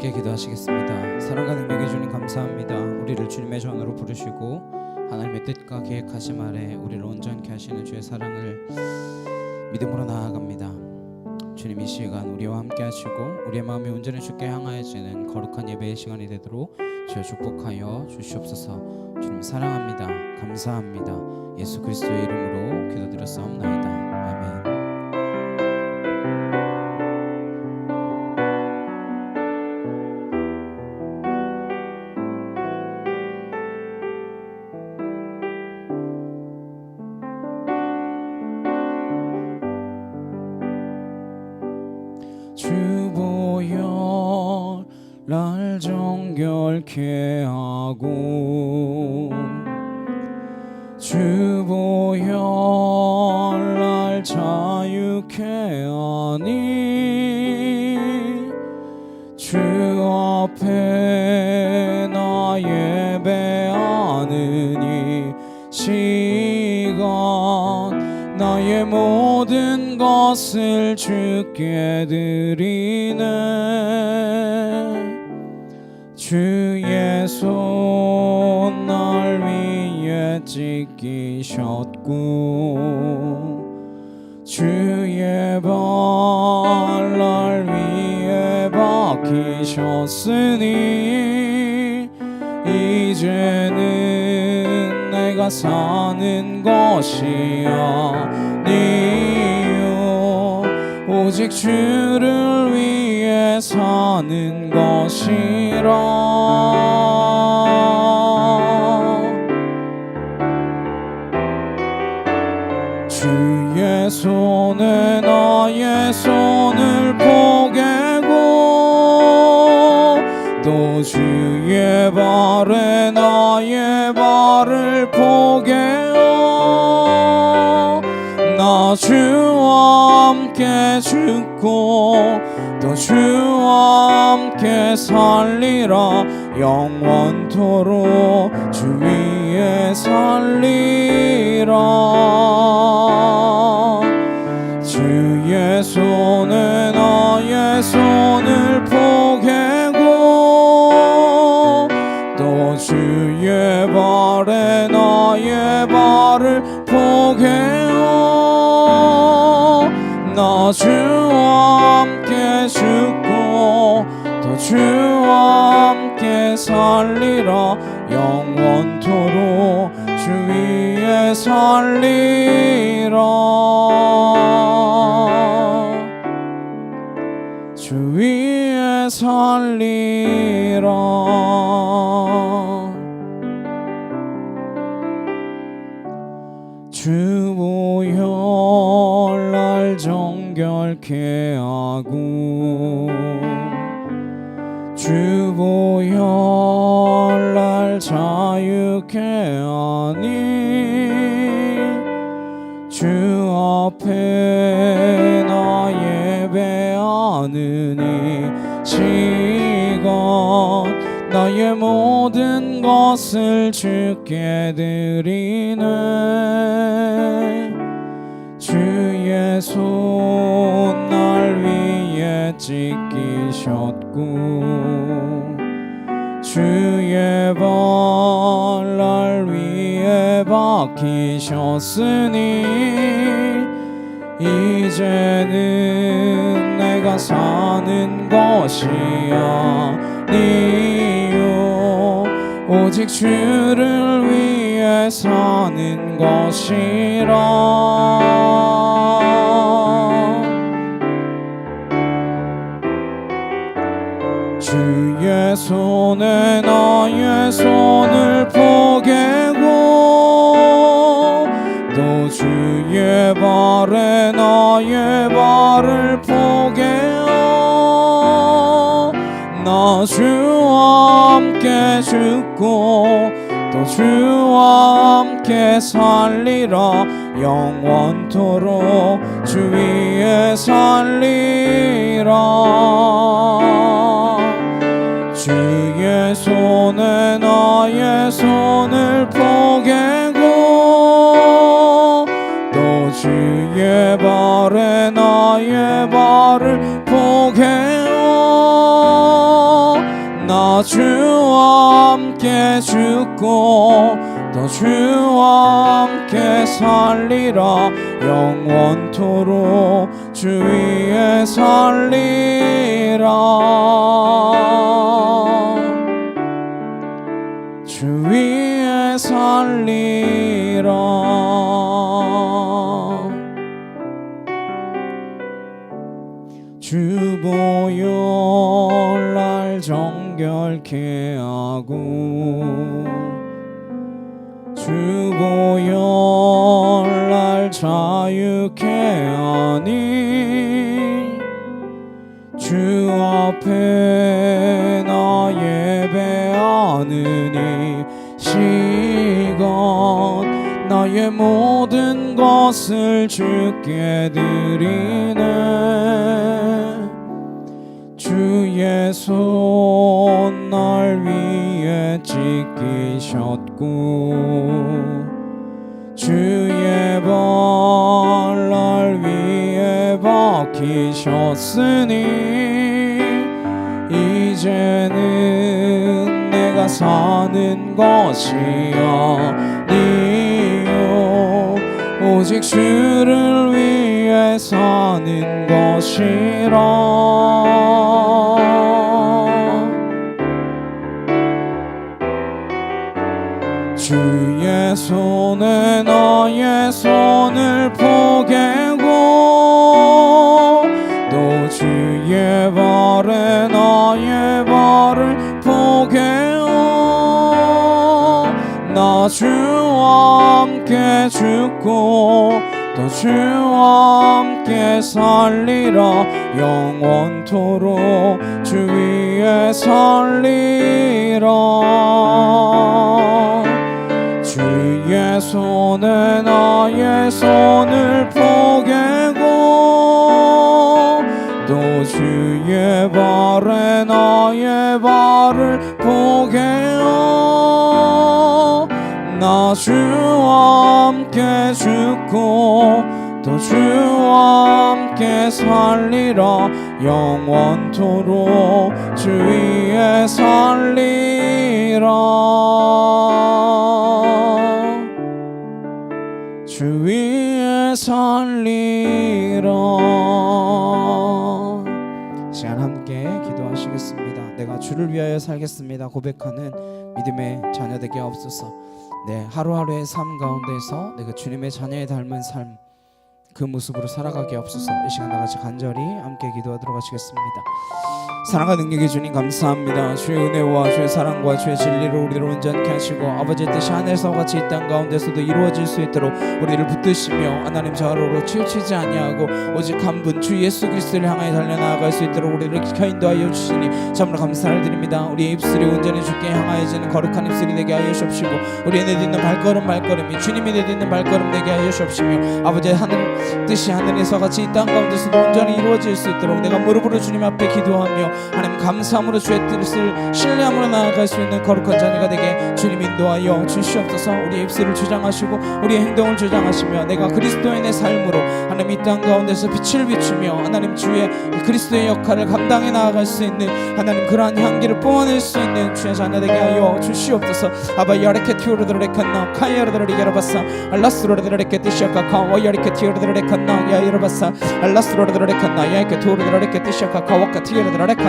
함께 기도하시겠습니다. 사랑과 능력의 주님 감사합니다. 우리를 주님의 전으로 부르시고 하나님의 뜻과 계획하심 아래 우리를 온전케 하시는 주의 사랑을 믿음으로 나아갑니다. 주님, 이 시간 우리와 함께 하시고 우리의 마음이 온전히 주께 향하여지는 거룩한 예배의 시간이 되도록 주여 축복하여 주시옵소서. 주님 사랑합니다. 감사합니다. 예수 그리스도의 이름으로 기도드렸사옵나이다. 아멘. 주보여 날 정결케 하고 주보여 날 자유케 하니 주 앞에 나 예배하는 이 시간 나의 모든 것을 주께 드리네. 주의 손 날 위에 찢기셨고 주의 발 날 위에 박히셨으니 이제는 내가 사는 것이 아니요 오직 주를 위해 사는 것이라. 주의 손에 나의 손을 포개고 또 주의 발에 나의 발을 포개어 나 주와 함께 죽고 또 주와 함께 살리라. 영원토록 주 위에 살리라. 주의 손에 나의 손을 포개고 또 주의 발에 나의 발을 포개어 나 주와 함께 죽고 또 주와 함께 살리라. 영원토록 주 위에 살리라. 주 위에 살리라. 주 보혈 날 정결케 하고 주 보혈 날 자유케 하니 주 앞에 나 예배하는 이 시간 나의 모든 것을 주께 드리네. 주의 손 날 위에 찢기셨고 주의 발 날 위에 박히셨으니 이제는 내가 사는 것이 아니요 오직 주를 위해 사는 것이라. 주의 손에 나의 손을 포개고 또 주의 발에 나의 발을 포개어 나 주와 함께 죽고 또 주와 함께 살리라. 영원토록 주 위에 살리라. 주의 손에 나의 손을 포개고 또 주의 발에 나의 발을 포개어 주와 함께 죽고 또 주와 함께 살리라. 영원토록 주 위에 살리라. 주 위에 살리라. 주 보혈 날 정결케 하고 주 보혈 날 자유케 하니 주 앞에 나 예배하는 이 시간 나의 모든 것을 주께 드리네. 주의 손 날 위에 찢기셨고 주의 발 날 위에 박히셨으니 이제는 내가 사는 것이 아니요 오직 주를 위해 사는 것이라. 주의 손에 나의 손을 포개고 또 주의 발에 나의 발을 포개어 나 주와 함께 죽고 또 주와 함께 살리라. 영원토록 주 위에 살리라. 주의 손에 나의 손을 포개고 또 주의 발에 나의 발을 포개어 나 주와 함께 죽고 또 주와 함께 살리라. 영원토록 주 위에 살리라. 주 위에 살리라. 시간 함께 기도하시겠습니다. 내가 주를 위하여 살겠습니다 고백하는 믿음의 자녀 되게 하옵소서. 네, 하루하루의 삶 가운데서 내가 주님의 자녀에 닮은 삶 그 모습으로 살아가게 하옵소서. 이 시간 다같이 간절히 함께 기도하도록 하시겠습니다. 사랑과 능력의 주님 감사합니다. 주의 은혜와 주의 사랑과 주의 진리로 우리를 온전케 하시고 아버지의 뜻이 하늘에서 같이 이 땅 가운데서도 이루어질 수 있도록 우리를 붙드시며 하나님 좌우로 치우치지 아니하고 오직 한 분 주 예수 그리스도를 향하여 달려나아갈 수 있도록 우리를 기켜 인도하여 주시니 참으로 감사를 드립니다. 우리의 입술이 온전히 주께 향하여지는 거룩한 입술이 되게 하여 주옵시고 우리의 내딛는 발걸음이 주님이 내딛는 발걸음 되게 하여 주옵시며 아버지의 하늘 뜻이 하늘에서 같이 이 땅 가운데서도 온전히 이루어질 수 있도록 내가 무릎으로 주님 앞에 기도하며 하나님 감사함으로 주의 뜻을 신뢰함으로 나아갈 수 있는 거룩한 자녀가 되게 주님 인도하여 주시옵소서. 우리의 입술을 주장하시고 우리의 행동을 주장하시며 내가 그리스도인의 삶으로 하나님 이 땅 가운데서 빛을 비추며 하나님 주의 그리스도의 역할을 감당해 나아갈 수 있는 하나님 그러한 향기를 뿜어낼 수 있는 주의 자녀 되게 하여 주시옵소서. 아바 야레케 티오르드레칸나 카이아르드레리게라바사 알라스로르드레케 티샤카카 와야레케 티오르드레칸나 야이르바사 알라스로르드레칸나 야이케 토르드레케 티샤카카 와카 티오르드레칸나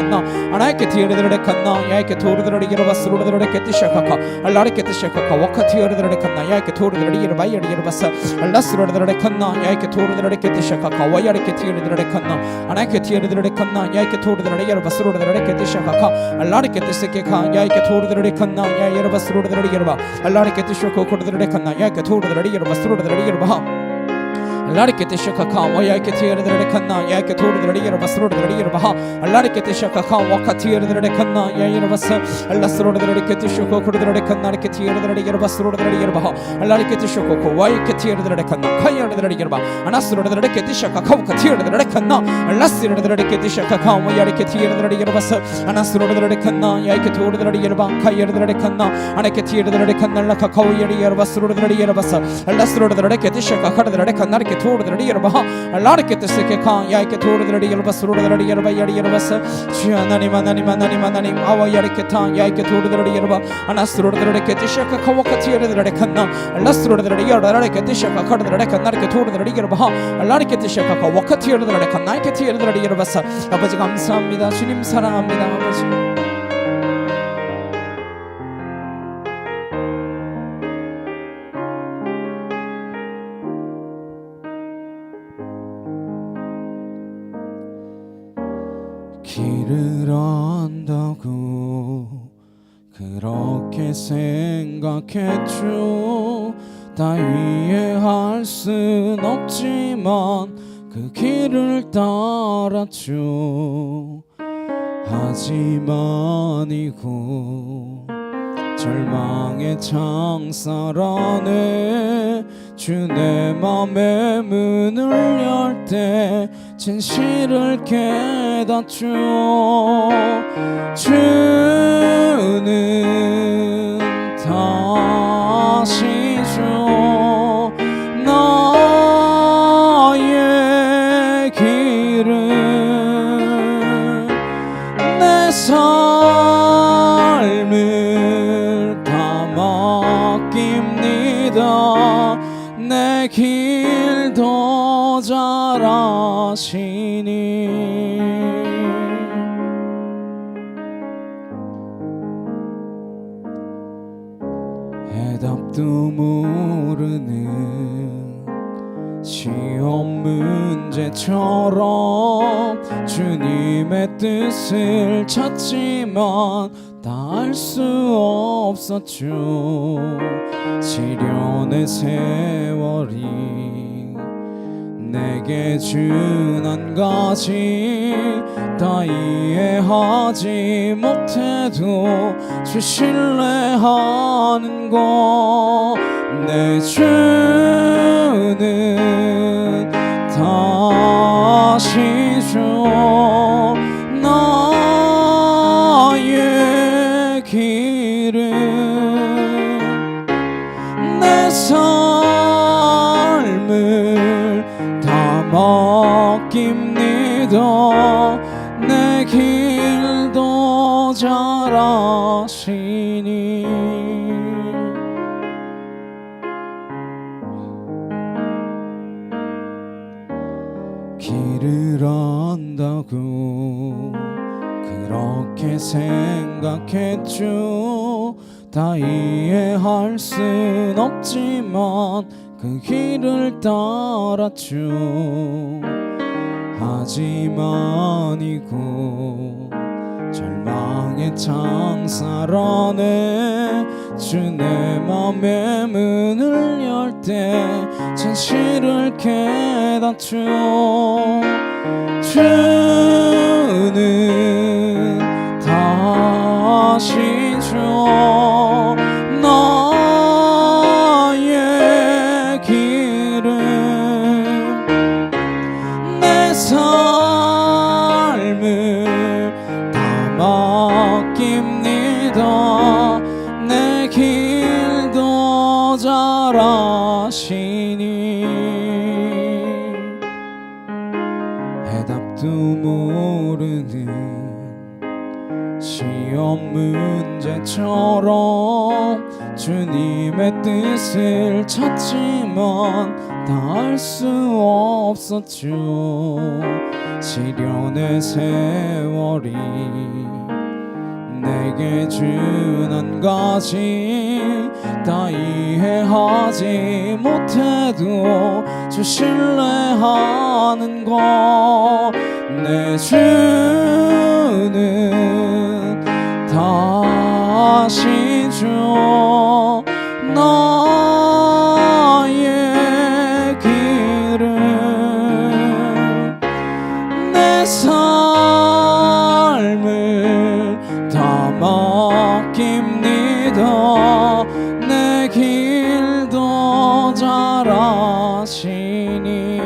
아나이케 티오르드레칸나 야이케 토르드레리게라바스로르드레케 티샤카카 알라레케 티샤카카 와카 티오르드레칸나 야이케 토르드레리게라바이르게라바사 알라스로르드레칸나 야이케 토르드레케 티샤카카 와야레케 티오르드레칸나 아나이케 티오르드레칸나 야이케 토르드레리게라바스로르드레케 티샤카카 알라레케 티세케카 야이케 토르드레칸나 야이르바스로르드레리게라바 알라레케 티쇼코 코르드레칸나 야이케 토르드레리게라바스로르드레리게라바 알라리케테 샤카카 와야이케티에르드레칸나 야이케 토르드레리게라바스로르드레리게라바하 알라리케테 와카티에르드레칸나 야이르바스 알라스로르드레리케테 쇼코 코르드레칸나 리케티에르드레리게라바스로르드레리게라바하 알라리케테 쇼코 와이케티에르드레칸나 카이에르드레리게라바 아나스로르드레리케테 샤카카 와카티에르드레칸나 알라스로르드레리케테 샤카카 와야리케티에르드레리게라바스 아나스로르드레칸나 야이케 토르드레리게라바 카이에르드레칸나 아네케티에르드레칸나 라카카 와야리게라바스로르드레리게라바스 알라스로르드레리케테 샤카카르드레칸나 알라르게 토르들이 여러분 알라르게 뜻스게 강 야이게 토르들이 여러분 스로들이 여러분 야리 여러분 주여 하나님 하나님 하나님 하나님 아와 야리게 탕 야이게 토르들이 여러분 아나스로들이 뜻시가 카와카티르들이 칸나 알라스로들이 여러분 뜻시가 카르들이 칸나르게 토르들이 여러분 알라르게 뜻시가 카와카티르들이 칸나이게 티르들이 여러분 아버지 감사합니다. 주님 사랑합니다. 아버지 길을 안다고 그렇게 생각했죠. 다 이해할 순 없지만 그 길을 따랐죠. 하지만 이곳 절망의 창살 안에 주 내 맘의 문을 열 때 진실을 깨닫죠. 주는 다시죠. 나의 길은 내 삶을 다 맡깁니다. 내 길 더 잘 아시니 해답도 모르는 시험 문제처럼 주님의 뜻을 찾지만 다 알 수 없었죠. 시련의 세월이 내게 준 한 가지 다 이해하지 못해도 주 신뢰하는 것 내 주는 다시죠. 나의 길은 내 삶을 다 맡깁니다. 내 길도 잘 아시니 길을 안다고 그렇게 생각했죠. 다 이해할 순 없지만 그 길을 따랐죠. 하지만 이곳 절망의 창살 안에 주 내 맘의 문을 열 때 진실을 깨닫죠. 주는 다시죠. 나의 길은 내 삶을 다 맡깁니다. 내 길도 잘 아시니 해답도 모르는 시험 문제처럼 주님의 뜻을 찾지만 다 알 수 없었죠. 시련의 세월이 내게 준 한 가지 다 이해하지 못해도 주 신뢰하는 것 내 주는 다시죠. 나의 길은 내 삶을 다 맡깁니다. 내 길도 잘 아시니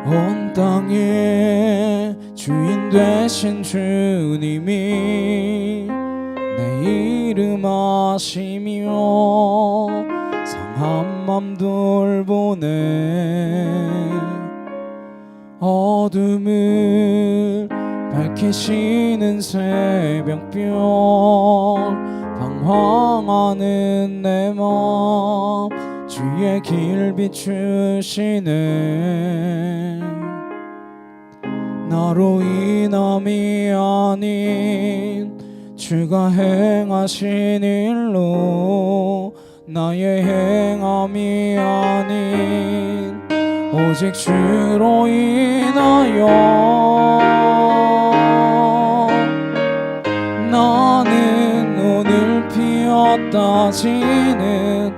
온 땅의 주인 되신 주님이 내 이름 아시며 상한 맘 돌보네 어둠을 밝히시는 새벽별 방황하는 내 맘 주의 길 비추시네 나로 인함이 아닌 주가 행하신 일로 나의 행함이 아닌 오직 주로 인하여 나는 오늘 피었다 지는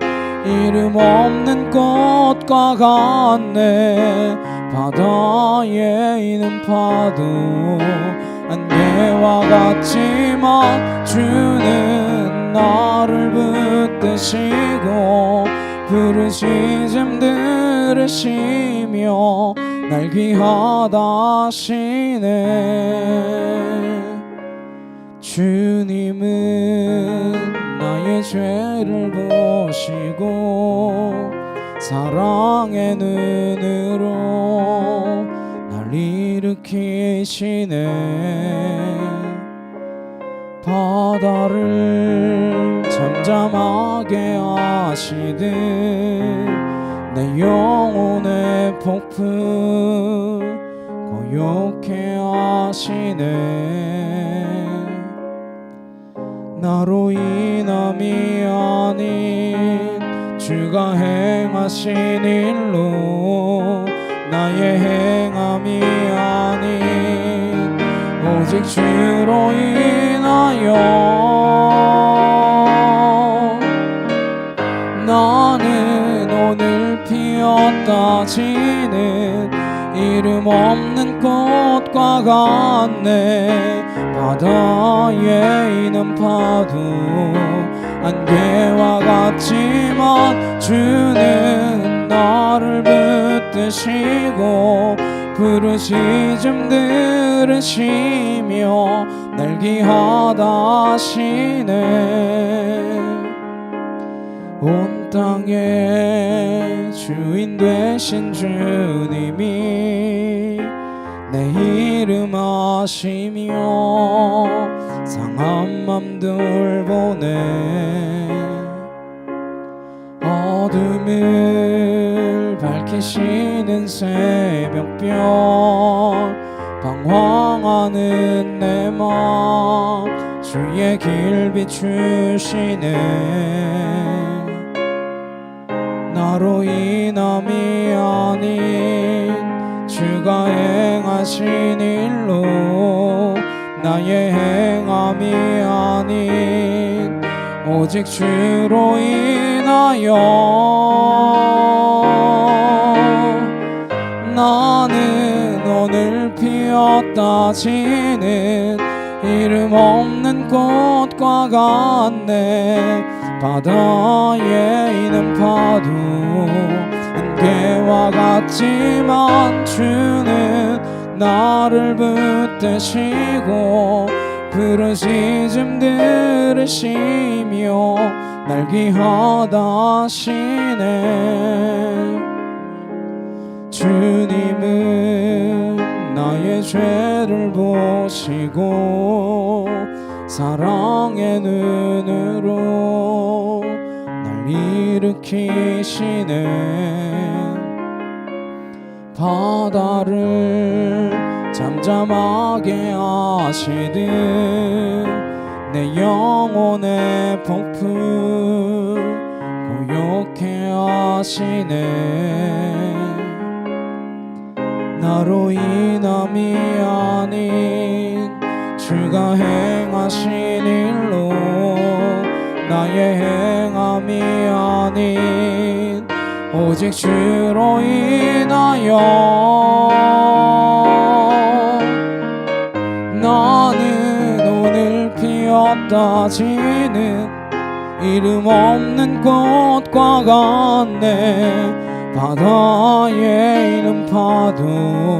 이름 없는 꽃과 같네 바다에 있는 파도 안개와 같지만 주는 나를 붙드시고 부르짖음 들으시며 날 귀하다 하시네 주님은 나의 죄를 보시고 사랑의 눈으로 날 일으키시네 바다를 잠잠하게 하시듯 내 영혼의 폭풍 고요케 하시네 나로 인함이 아닌 주가 행하신 일로 나의 행함이 아닌 오직 주로 인하여 나는 오늘 피었다 지는 이름 없는 꽃과 같네 바다에 있는 파도 안개와 같지만 주는 나를 붙드시고 부르짖음 들으시며 날 귀하다 하시네 온 땅의 주인 되신 주님이 내 이름 아시며 상한 맘 돌보네 어둠을 밝히시는 새벽별 방황하는 내 맘 주의 길 비추시네 나로 인함이 아닌 주가 행하신 일로 나의 행함이 아닌 오직 주로 인하여 나는 오늘 피었다 지는 이름 없는 꽃과 같네 바다에 있는 파도 안개와 같지만 주는 나를 붙드시고 부르짖음 들으시며 날 귀하다 하시네 주님은 나의 죄를 보시고 사랑의 눈으로 날 일으키시네 바다를 잠잠하게 하시듯 내 영혼의 폭풍 고요케 하시네 나로 인함이 아닌 주가 행하신 일로 나의 행함이 아닌 오직 주로 인하여 나는 오늘 피었다 지는 이름 없는 꽃과 같네 바다에 있는 파도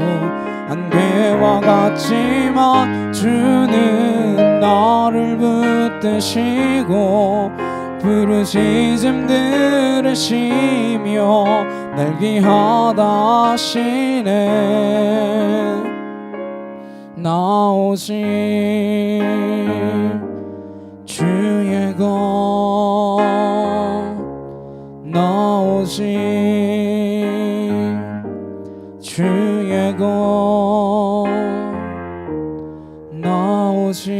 안개와 같지만 주는 나를 붙드시고 부르짖음 들으시며 날 귀하다 하시네. 나오직 주의 것 나오직 주의 것 나오직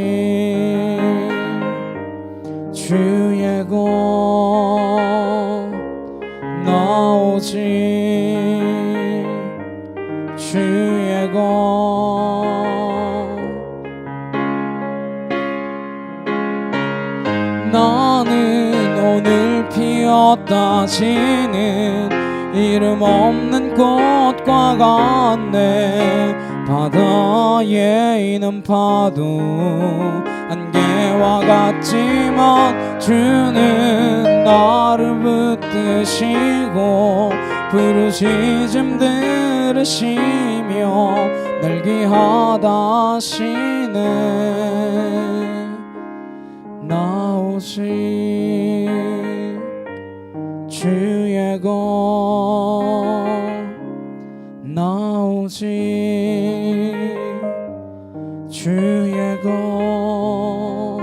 주의 것 나오직 주의 것 나는 오늘 피었다 지는 이름 없는 꽃과 같네. 바다에 있는 파도 안개와 같지만 주는 나를 붙드시고 부르짖음 들으시며 날 귀하다 하시네. 나오직 주의 것 나오직 주의 것.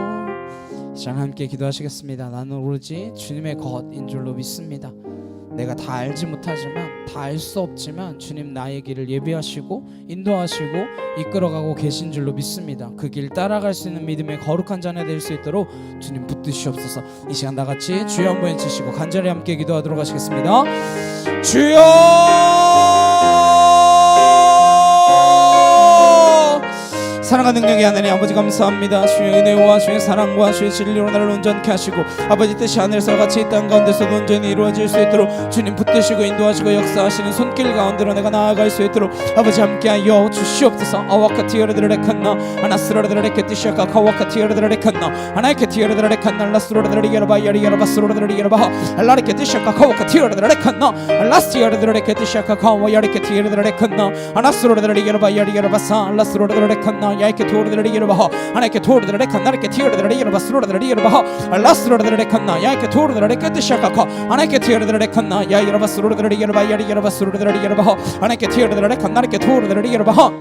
시간 함께 기도하시겠습니다. 나는 오로지 주님의 것인 줄로 믿습니다. 내가 다 알지 못하지만 다 알 수 없지만 주님 나의 길을 예비하시고 인도하시고 이끌어가고 계신 줄로 믿습니다. 그 길 따라갈 수 있는 믿음의 거룩한 자녀 될 수 있도록 주님 붙드시옵소서. 이 시간 다같이 주여 한번 외치시고 간절히 함께 기도하도록 하시겠습니다. 주여 사랑과 능력의 하나님 아버지 감사합니다. 주의 은혜와 주의 사랑과 주의 진리로 나를 온전케 하시고 아버지 뜻이 하늘에서 같이 이 땅 가운데서도 온전히 이루어질 수 있도록 주님 붙드시고 인도하시고 역사하시는 손길 가운데로 내가 나아갈 수 있도록 아버지 함께하여 주시옵소서. 아와카티어르드레칸나 아나스로르드레케티샤카 카와카티어르드레칸나 아나이케티어르드레칸나 라스로르드레게라바야리게라바스로르드레게라바 알라리케티샤카 카와카티어르드레칸나 알라스티어르드레케티샤카 카와야리케티어르드레칸나 아나스로르드레게라바야리게라바사 라스로르드레칸나 야이케 토르드레리게르바하 아나이케 토르드레칸 나르케 티어르드레리게르바 스로르드레리게르바하 알라스로르드레칸나 야이케 토르드레케티샤카카 아나이케 티어르드레칸나 야이게르바 스로르드레리게르바 야리게르바 스로르드레리게르바하 아나이케 티어르드레칸 나르케 토르드레리게르바하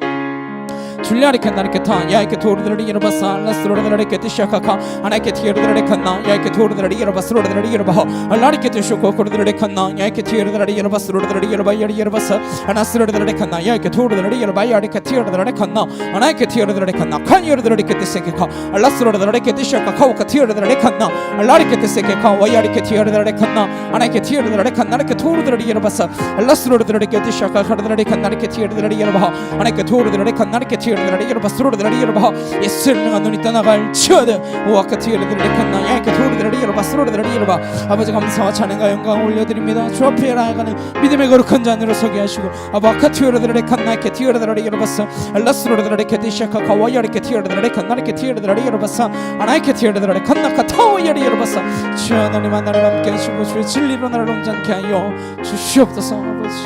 줄리아리케 나르케타 야이케 토르드레리게르바사 알라스로르드레케티샤카카 아나이케 티어르드레칸나 야이케 토르드레리게르바 스로르드레리게르바하 알라리케 티쇼코 코르드레칸나 야이케 티어르드레리게르바 스로르드레리게르바 야리게르바사 아나스로르드레칸나 야이케 토르드레리게르바 야리케 티어르드레칸나 아나이케 티어르드레칸나 칸이어르드레케티세케카 알라스로르드레케티샤카 카오카 티어르드레칸나 알라리케 티세케카 와야리케 티어르드레칸나 아나이케 티어르드레칸나 나르케 토르드레리게르바사 알라스로르드레케티샤카 카르드레칸나 나르케 티어르드레리게르바하 아나이케 토르드레칸나 나르케 티어르드레리게르바 스로르드레리게르바하 예수를 능한 눈이 떠나갈 치어드 오아카 티어르드레칸나 야이케 토르드레리게르바 스로르드레리게르바 아버지 감사와 찬양과 영광을 올려드립니다. 주 앞에 나아가는 믿음의 거룩한 자녀로 서게 하시고 아바카 티어르드레칸나 야이케 티어르드레리게르바사 알라스로르드레케티샤카 카와야리케 티어르드레칸나 나르케 티어르드레리게르바사 아나이케 티어르드레칸나 카타와야리게르바사 주 하나님 하나님 함께 하시고 주의 진리로 나를 온전케 하여 주시옵소서. 아버지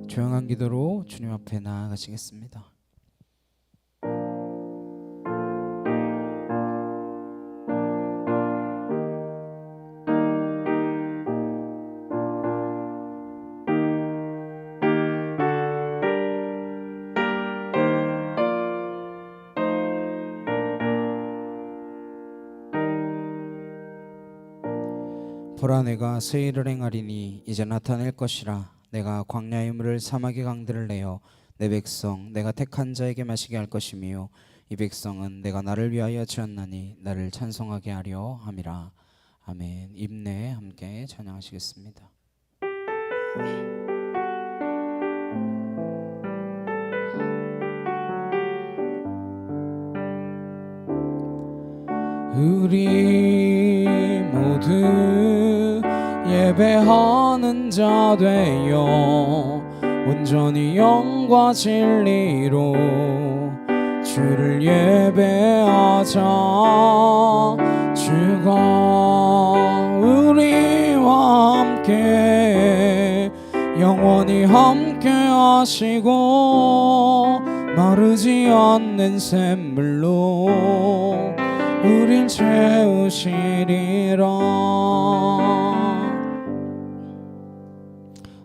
조용한 기도로 주님 앞에 나아가시겠습니다. 보라 내가 새 일을 행하리니 이제 나타낼 것이라. 내가 광야의 물을 사막의 강들을 내어 내 백성 내가 택한 자에게 마시게 할 것이며 이 백성은 내가 나를 위하여 지었나니 나를 찬송하게 하려 함이라. 아멘. 입내 함께 찬양하시겠습니다. 우리 모두 예배하는 자 되어 온전히 영과 진리로 주를 예배하자. 주가 우리와 함께 영원히 함께 하시고 마르지 않는 샘물로 우릴 채우시리라.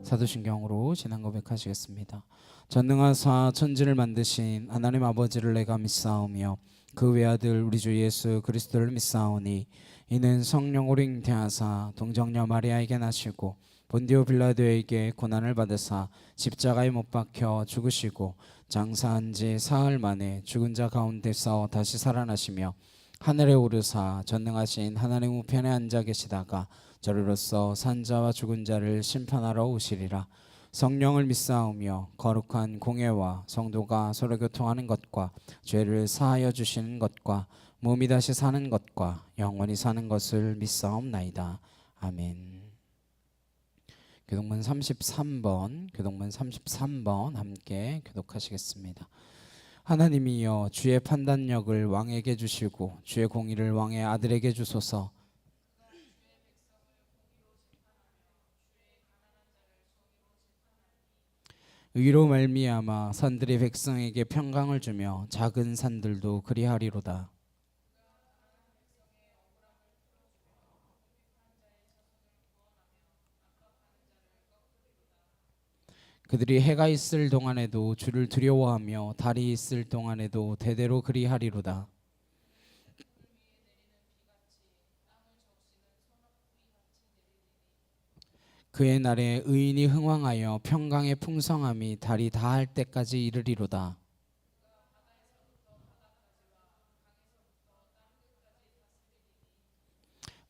사도신경으로 신앙 고백하시겠습니다. 전능하사 천지를 만드신 하나님 아버지를 내가 믿사오며 그 외아들 우리 주 예수 그리스도를 믿사오니 이는 성령으로 잉태하사 동정녀 마리아에게 나시고 본디오 빌라도에게 고난을 받으사 십자가에 못 박혀 죽으시고 장사한 지 사흘 만에 죽은 자 가운데서 다시 살아나시며 하늘에 오르사 전능하신 하나님 우편에 앉아 계시다가 저리로서 산자와 죽은 자를 심판하러 오시리라. 성령을 믿사오며 거룩한 공예와 성도가 서로 교통하는 것과 죄를 사하여 주시는 것과 몸이 다시 사는 것과 영원히 사는 것을 믿사옵나이다. 아멘. 교독문 33번 함께 교독하시겠습니다. 하나님이여 주의 판단력을 왕에게 주시고 주의 공의를 왕의 아들에게 주소서. 의로 말미암아 산들이 백성에게 평강을 주며 작은 산들도 그리하리로다. 그들이 해가 있을 동안에도 주를 두려워하며 달이 있을 동안에도 대대로 그리하리로다. 그의 날에 의인이 흥왕하여 평강의 풍성함이 달이 다할 때까지 이르리로다.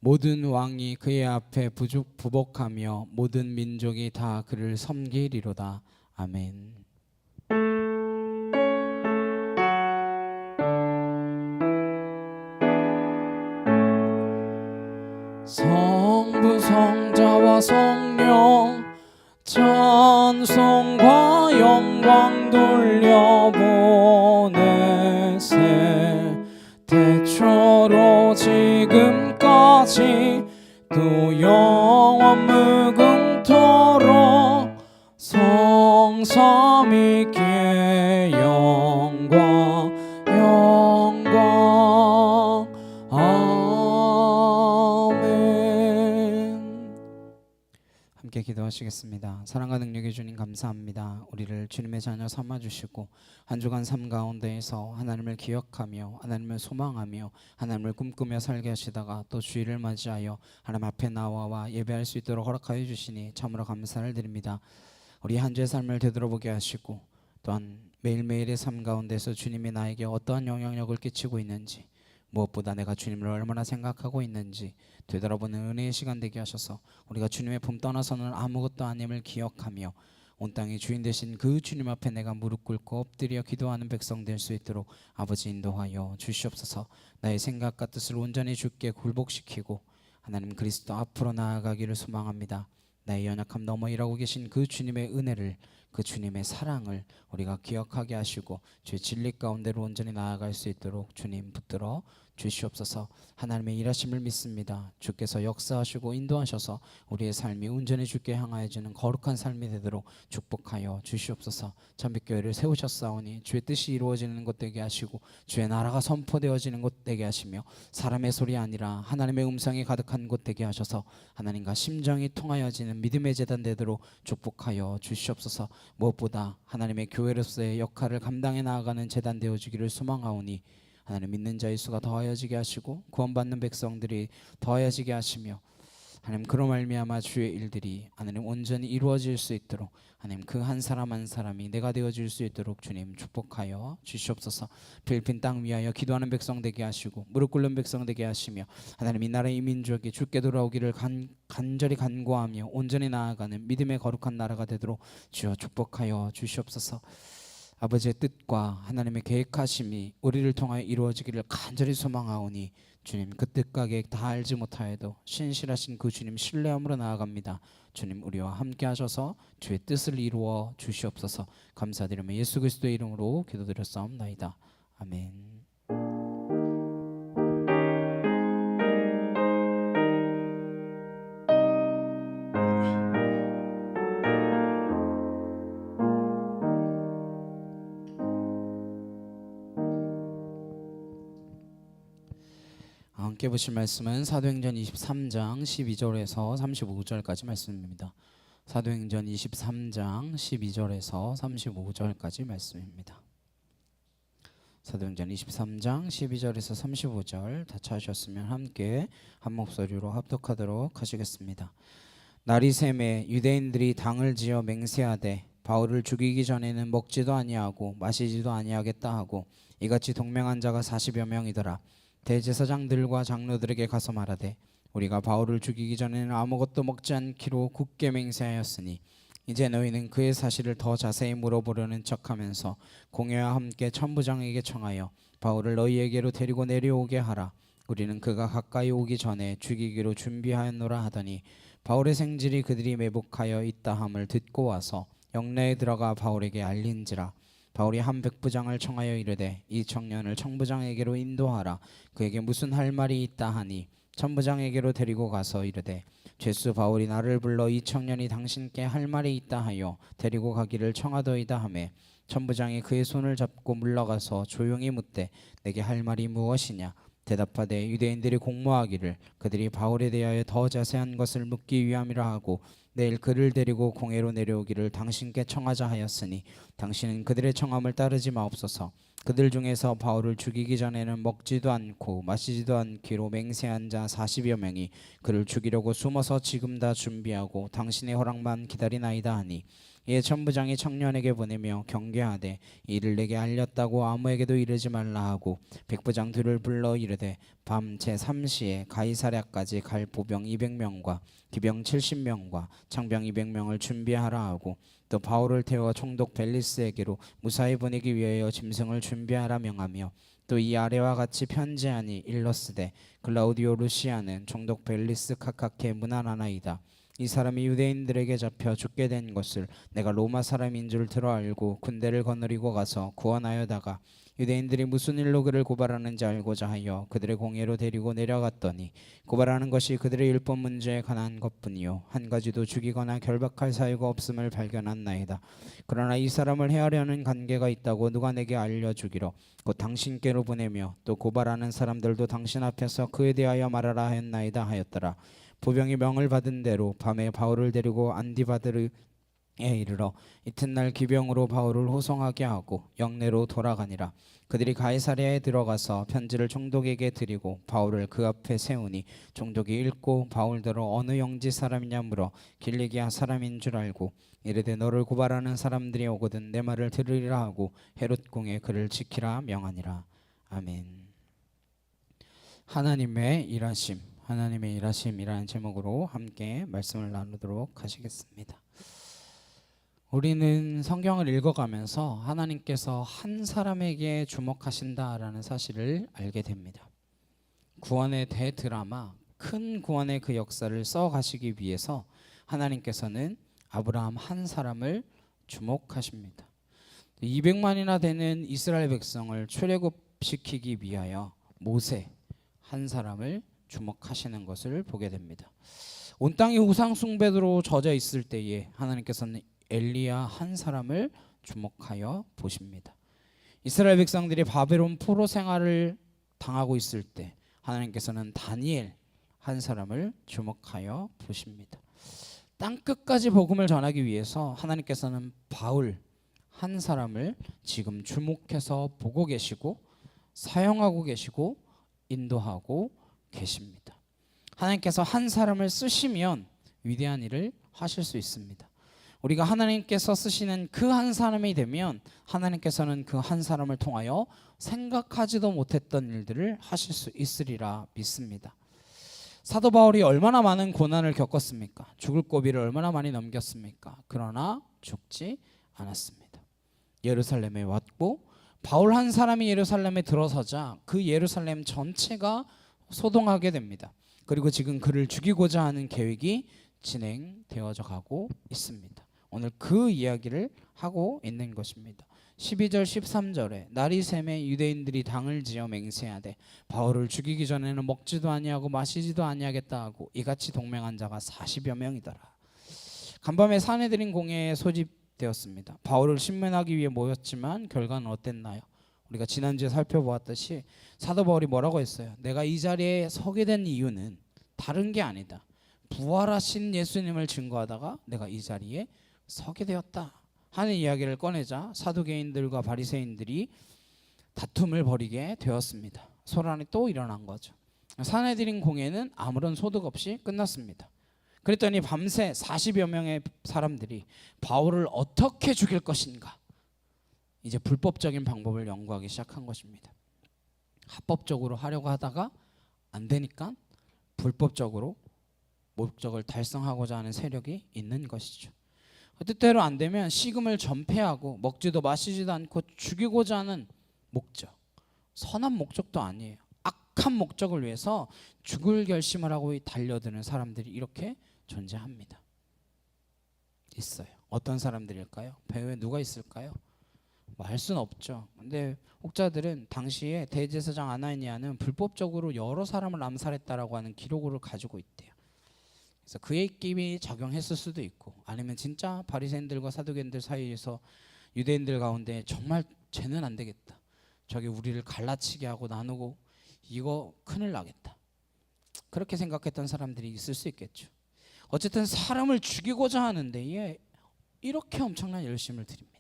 모든 왕이 그의 앞에 부복하며 모든 민족이 다 그를 섬기리로다. 아멘. 성부 성자와 성령 찬송과 영광 돌려보내세 대초로 지금까지 또 영원 무궁토록 성삼위께 영광 아멘. 함께 기도하시겠습니다. 사랑과 능력의 주님 감사합니다. 우리를 주님의 자녀 삼아주시고 한 주간 삶 가운데에서 하나님을 기억하며 하나님을 소망하며 하나님을 꿈꾸며 살게 하시다가 또 주일을 맞이하여 하나님 앞에 나와 예배할 수 있도록 허락하여 주시니 참으로 감사를 드립니다. 우리 한 주의 삶을 되돌아보게 하시고 또한 매일매일의 삶 가운데서 주님이 나에게 어떠한 영향력을 끼치고 있는지 무엇보다 내가 주님을 얼마나 생각하고 있는지 되돌아보는 은혜의 시간 되게 하셔서 우리가 주님의 품 떠나서는 아무것도 아님을 기억하며 온 땅의 주인 되신 그 주님 앞에 내가 무릎 꿇고 엎드려 기도하는 백성 될 수 있도록 아버지 인도하여 주시옵소서. 나의 생각과 뜻을 온전히 주께 굴복시키고 하나님 그리스도 앞으로 나아가기를 소망합니다. 나의 연약함 너머 일하고 계신 그 주님의 은혜를 그 주님의 사랑을 우리가 기억하게 하시고 주의 진리 가운데로 온전히 나아갈 수 있도록 주님 붙들어 주시옵소서. 하나님의 일하심을 믿습니다. 주께서 역사하시고 인도하셔서 우리의 삶이 온전히 주께 향하여지는 거룩한 삶이 되도록 축복하여 주시옵소서. 참빛교회를 세우셨사오니 주의 뜻이 이루어지는 것 되게 하시고 주의 나라가 선포되어지는 것 되게 하시며 사람의 소리 아니라 하나님의 음성이 가득한 곳 되게 하셔서 하나님과 심정이 통하여지는 믿음의 제단 되도록 축복하여 주시옵소서. 무엇보다 하나님의 교회로서의 역할을 감당해 나아가는 제단 되어주기를 소망하오니 하나님 믿는 자의 수가 더하여지게 하시고 구원받는 백성들이 더하여지게 하시며 하나님 그로 말미암아 주의 일들이 하나님 온전히 이루어질 수 있도록 하나님 그 한 사람 한 사람이 내가 되어질 수 있도록 주님 축복하여 주시옵소서. 필리핀 땅 위하여 기도하는 백성 되게 하시고 무릎 꿇는 백성 되게 하시며 하나님 이 나라의 이 민족이 주께 돌아오기를 간절히 간구하며 온전히 나아가는 믿음의 거룩한 나라가 되도록 주여 축복하여 주시옵소서. 아버지의 뜻과 하나님의 계획하심이 우리를 통하여 이루어지기를 간절히 소망하오니 주님 그 뜻과 계획 다 알지 못하여도 신실하신 그 주님 신뢰함으로 나아갑니다. 주님 우리와 함께 하셔서 주의 뜻을 이루어 주시옵소서. 감사드리며 예수 그리스도의 이름으로 기도드렸사옵나이다. 아멘. 함께 보실 말씀은 사도행전 23장 12절에서 35절까지 말씀입니다. 사도행전 23장 12절에서 35절까지 말씀입니다. 사도행전 23장 12절에서 35절 다 찾으셨으면 함께 한 목소리로 합독하도록 하시겠습니다. 날이 새매 유대인들이 당을 지어 맹세하되 바울을 죽이기 전에는 먹지도 아니하고 마시지도 아니하겠다 하고 이같이 동맹한 자가 40여 명이더라. 대제사장들과 장로들에게 가서 말하되 우리가 바울을 죽이기 전에는 아무것도 먹지 않기로 굳게 맹세하였으니 이제 너희는 그의 사실을 더 자세히 물어보려는 척하면서 공회와 함께 천부장에게 청하여 바울을 너희에게로 데리고 내려오게 하라. 우리는 그가 가까이 오기 전에 죽이기로 준비하였노라 하더니 바울의 생질이 그들이 매복하여 있다함을 듣고 와서 영내에 들어가 바울에게 알린지라. 바울이 한 백부장을 청하여 이르되 이 청년을 청부장에게로 인도하라. 그에게 무슨 할 말이 있다 하니 천부장에게로 데리고 가서 이르되 죄수 바울이 나를 불러 이 청년이 당신께 할 말이 있다 하여 데리고 가기를 청하더이다 하매 천부장이 그의 손을 잡고 물러가서 조용히 묻되 내게 할 말이 무엇이냐. 대답하되 유대인들이 공모하기를 그들이 바울에 대하여 더 자세한 것을 묻기 위함이라 하고 내일 그를 데리고 공회로 내려오기를 당신께 청하자 하였으니 당신은 그들의 청함을 따르지 마옵소서. 그들 중에서 바울을 죽이기 전에는 먹지도 않고 마시지도 않기로 맹세한 자 40여 명이 그를 죽이려고 숨어서 지금 다 준비하고 당신의 허락만 기다리나이다 하니 이에 천부장이 청년에게 보내며 경계하되 이를 내게 알렸다고 아무에게도 이르지 말라 하고 백부장 둘을 불러 이르되 밤 제3시에 가이사랴까지 갈 보병 200명과 기병 70명과 창병 200명을 준비하라 하고 또 바울을 태워 총독 벨리스에게로 무사히 보내기 위하여 짐승을 준비하라 명하며 또 이 아래와 같이 편지하니 일러스되 글라우디오 루시아는 총독 벨리스 카카케 문안하나이다. 이 사람이 유대인들에게 잡혀 죽게 된 것을 내가 로마 사람인 줄 들어 알고 군대를 거느리고 가서 구원하여다가 유대인들이 무슨 일로 그를 고발하는지 알고자 하여 그들의 공회로 데리고 내려갔더니 고발하는 것이 그들의 율법 문제에 관한 것뿐이요 한 가지도 죽이거나 결박할 사유가 없음을 발견한나이다. 그러나 이 사람을 해하려는 관계가 있다고 누가 내게 알려주기로 곧 당신께로 보내며 또 고발하는 사람들도 당신 앞에서 그에 대하여 말하라 하였나이다 하였더라. 보병이 명을 받은 대로 밤에 바울을 데리고 안디바드르에 이르러 이튿날 기병으로 바울을 호송하게 하고 영내로 돌아가니라. 그들이 가이사랴에 들어가서 편지를 총독에게 드리고 바울을 그 앞에 세우니 총독이 읽고 바울대로 어느 영지 사람이냐 물어 길리기아 사람인 줄 알고 이르되 너를 고발하는 사람들이 오거든 내 말을 들으리라 하고 헤롯 궁에 그를 지키라 명하니라. 아멘. 하나님의 일하심이라는 제목으로 함께 말씀을 나누도록 하시겠습니다. 우리는 성경을 읽어가면서 하나님께서 한 사람에게 주목하신다라는 사실을 알게 됩니다. 구원의 대드라마, 큰 구원의 그 역사를 써가시기 위해서 하나님께서는 아브라함 한 사람을 주목하십니다. 200만이나 되는 이스라엘 백성을 출애굽시키기 위하여 모세 한 사람을 주목하시는 것을 보게 됩니다. 온 땅이 우상 숭배로 젖어 있을 때에 하나님께서는 엘리야 한 사람을 주목하여 보십니다. 이스라엘 백성들이 바벨론 포로 생활을 당하고 있을 때 하나님께서는 다니엘 한 사람을 주목하여 보십니다. 땅 끝까지 복음을 전하기 위해서 하나님께서는 바울 한 사람을 지금 주목해서 보고 계시고 사용하고 계시고 인도하고 계십니다. 하나님께서 한 사람을 쓰시면 위대한 일을 하실 수 있습니다. 우리가 하나님께서 쓰시는 그 한 사람이 되면 하나님께서는 그 한 사람을 통하여 생각하지도 못했던 일들을 하실 수 있으리라 믿습니다. 사도 바울이 얼마나 많은 고난을 겪었습니까? 죽을 고비를 얼마나 많이 넘겼습니까? 그러나 죽지 않았습니다. 예루살렘에 왔고 바울 한 사람이 예루살렘에 들어서자 그 예루살렘 전체가 소동하게 됩니다. 그리고 지금 그를 죽이고자 하는 계획이 진행되어져 가고 있습니다. 오늘 그 이야기를 하고 있는 것입니다. 12절 13절에 날이 새매 유대인들이 당을 지어 맹세하되 바울을 죽이기 전에는 먹지도 아니하고 마시지도 아니하겠다 하고 이같이 동맹한 자가 40여 명이더라. 간밤에 사내들인 공회에 소집되었습니다. 바울을 신문하기 위해 모였지만 결과는 어땠나요? 우리가 지난주에 살펴보았듯이 사도 바울이 뭐라고 했어요? 내가 이 자리에 서게 된 이유는 다른 게 아니다. 부활하신 예수님을 증거하다가 내가 이 자리에 서게 되었다 하는 이야기를 꺼내자 사두개인들과 바리새인들이 다툼을 벌이게 되었습니다. 소란이 또 일어난 거죠. 사내들인 공회는 아무런 소득 없이 끝났습니다. 그랬더니 밤새 40여 명의 사람들이 바울을 어떻게 죽일 것인가, 이제 불법적인 방법을 연구하기 시작한 것입니다. 합법적으로 하려고 하다가 안 되니까 불법적으로 목적을 달성하고자 하는 세력이 있는 것이죠. 뜻대로 안 되면 식음을 전폐하고 먹지도 마시지도 않고 죽이고자 하는 목적, 선한 목적도 아니에요. 악한 목적을 위해서 죽을 결심을 하고 달려드는 사람들이 이렇게 존재합니다. 있어요. 어떤 사람들일까요? 배후에 누가 있을까요? 뭐 알 수는 없죠. 근데 혹자들은 당시에 대제사장 아나니아는 불법적으로 여러 사람을 암살했다라고 하는 기록을 가지고 있대요. 그래서 그의 입김이 작용했을 수도 있고, 아니면 진짜 바리새인들과 사두개인들 사이에서 유대인들 가운데 정말 쟤는 안 되겠다, 저기 우리를 갈라치게 하고 나누고 이거 큰일 나겠다, 그렇게 생각했던 사람들이 있을 수 있겠죠. 어쨌든 사람을 죽이고자 하는데 이렇게 엄청난 열심을 드립니다.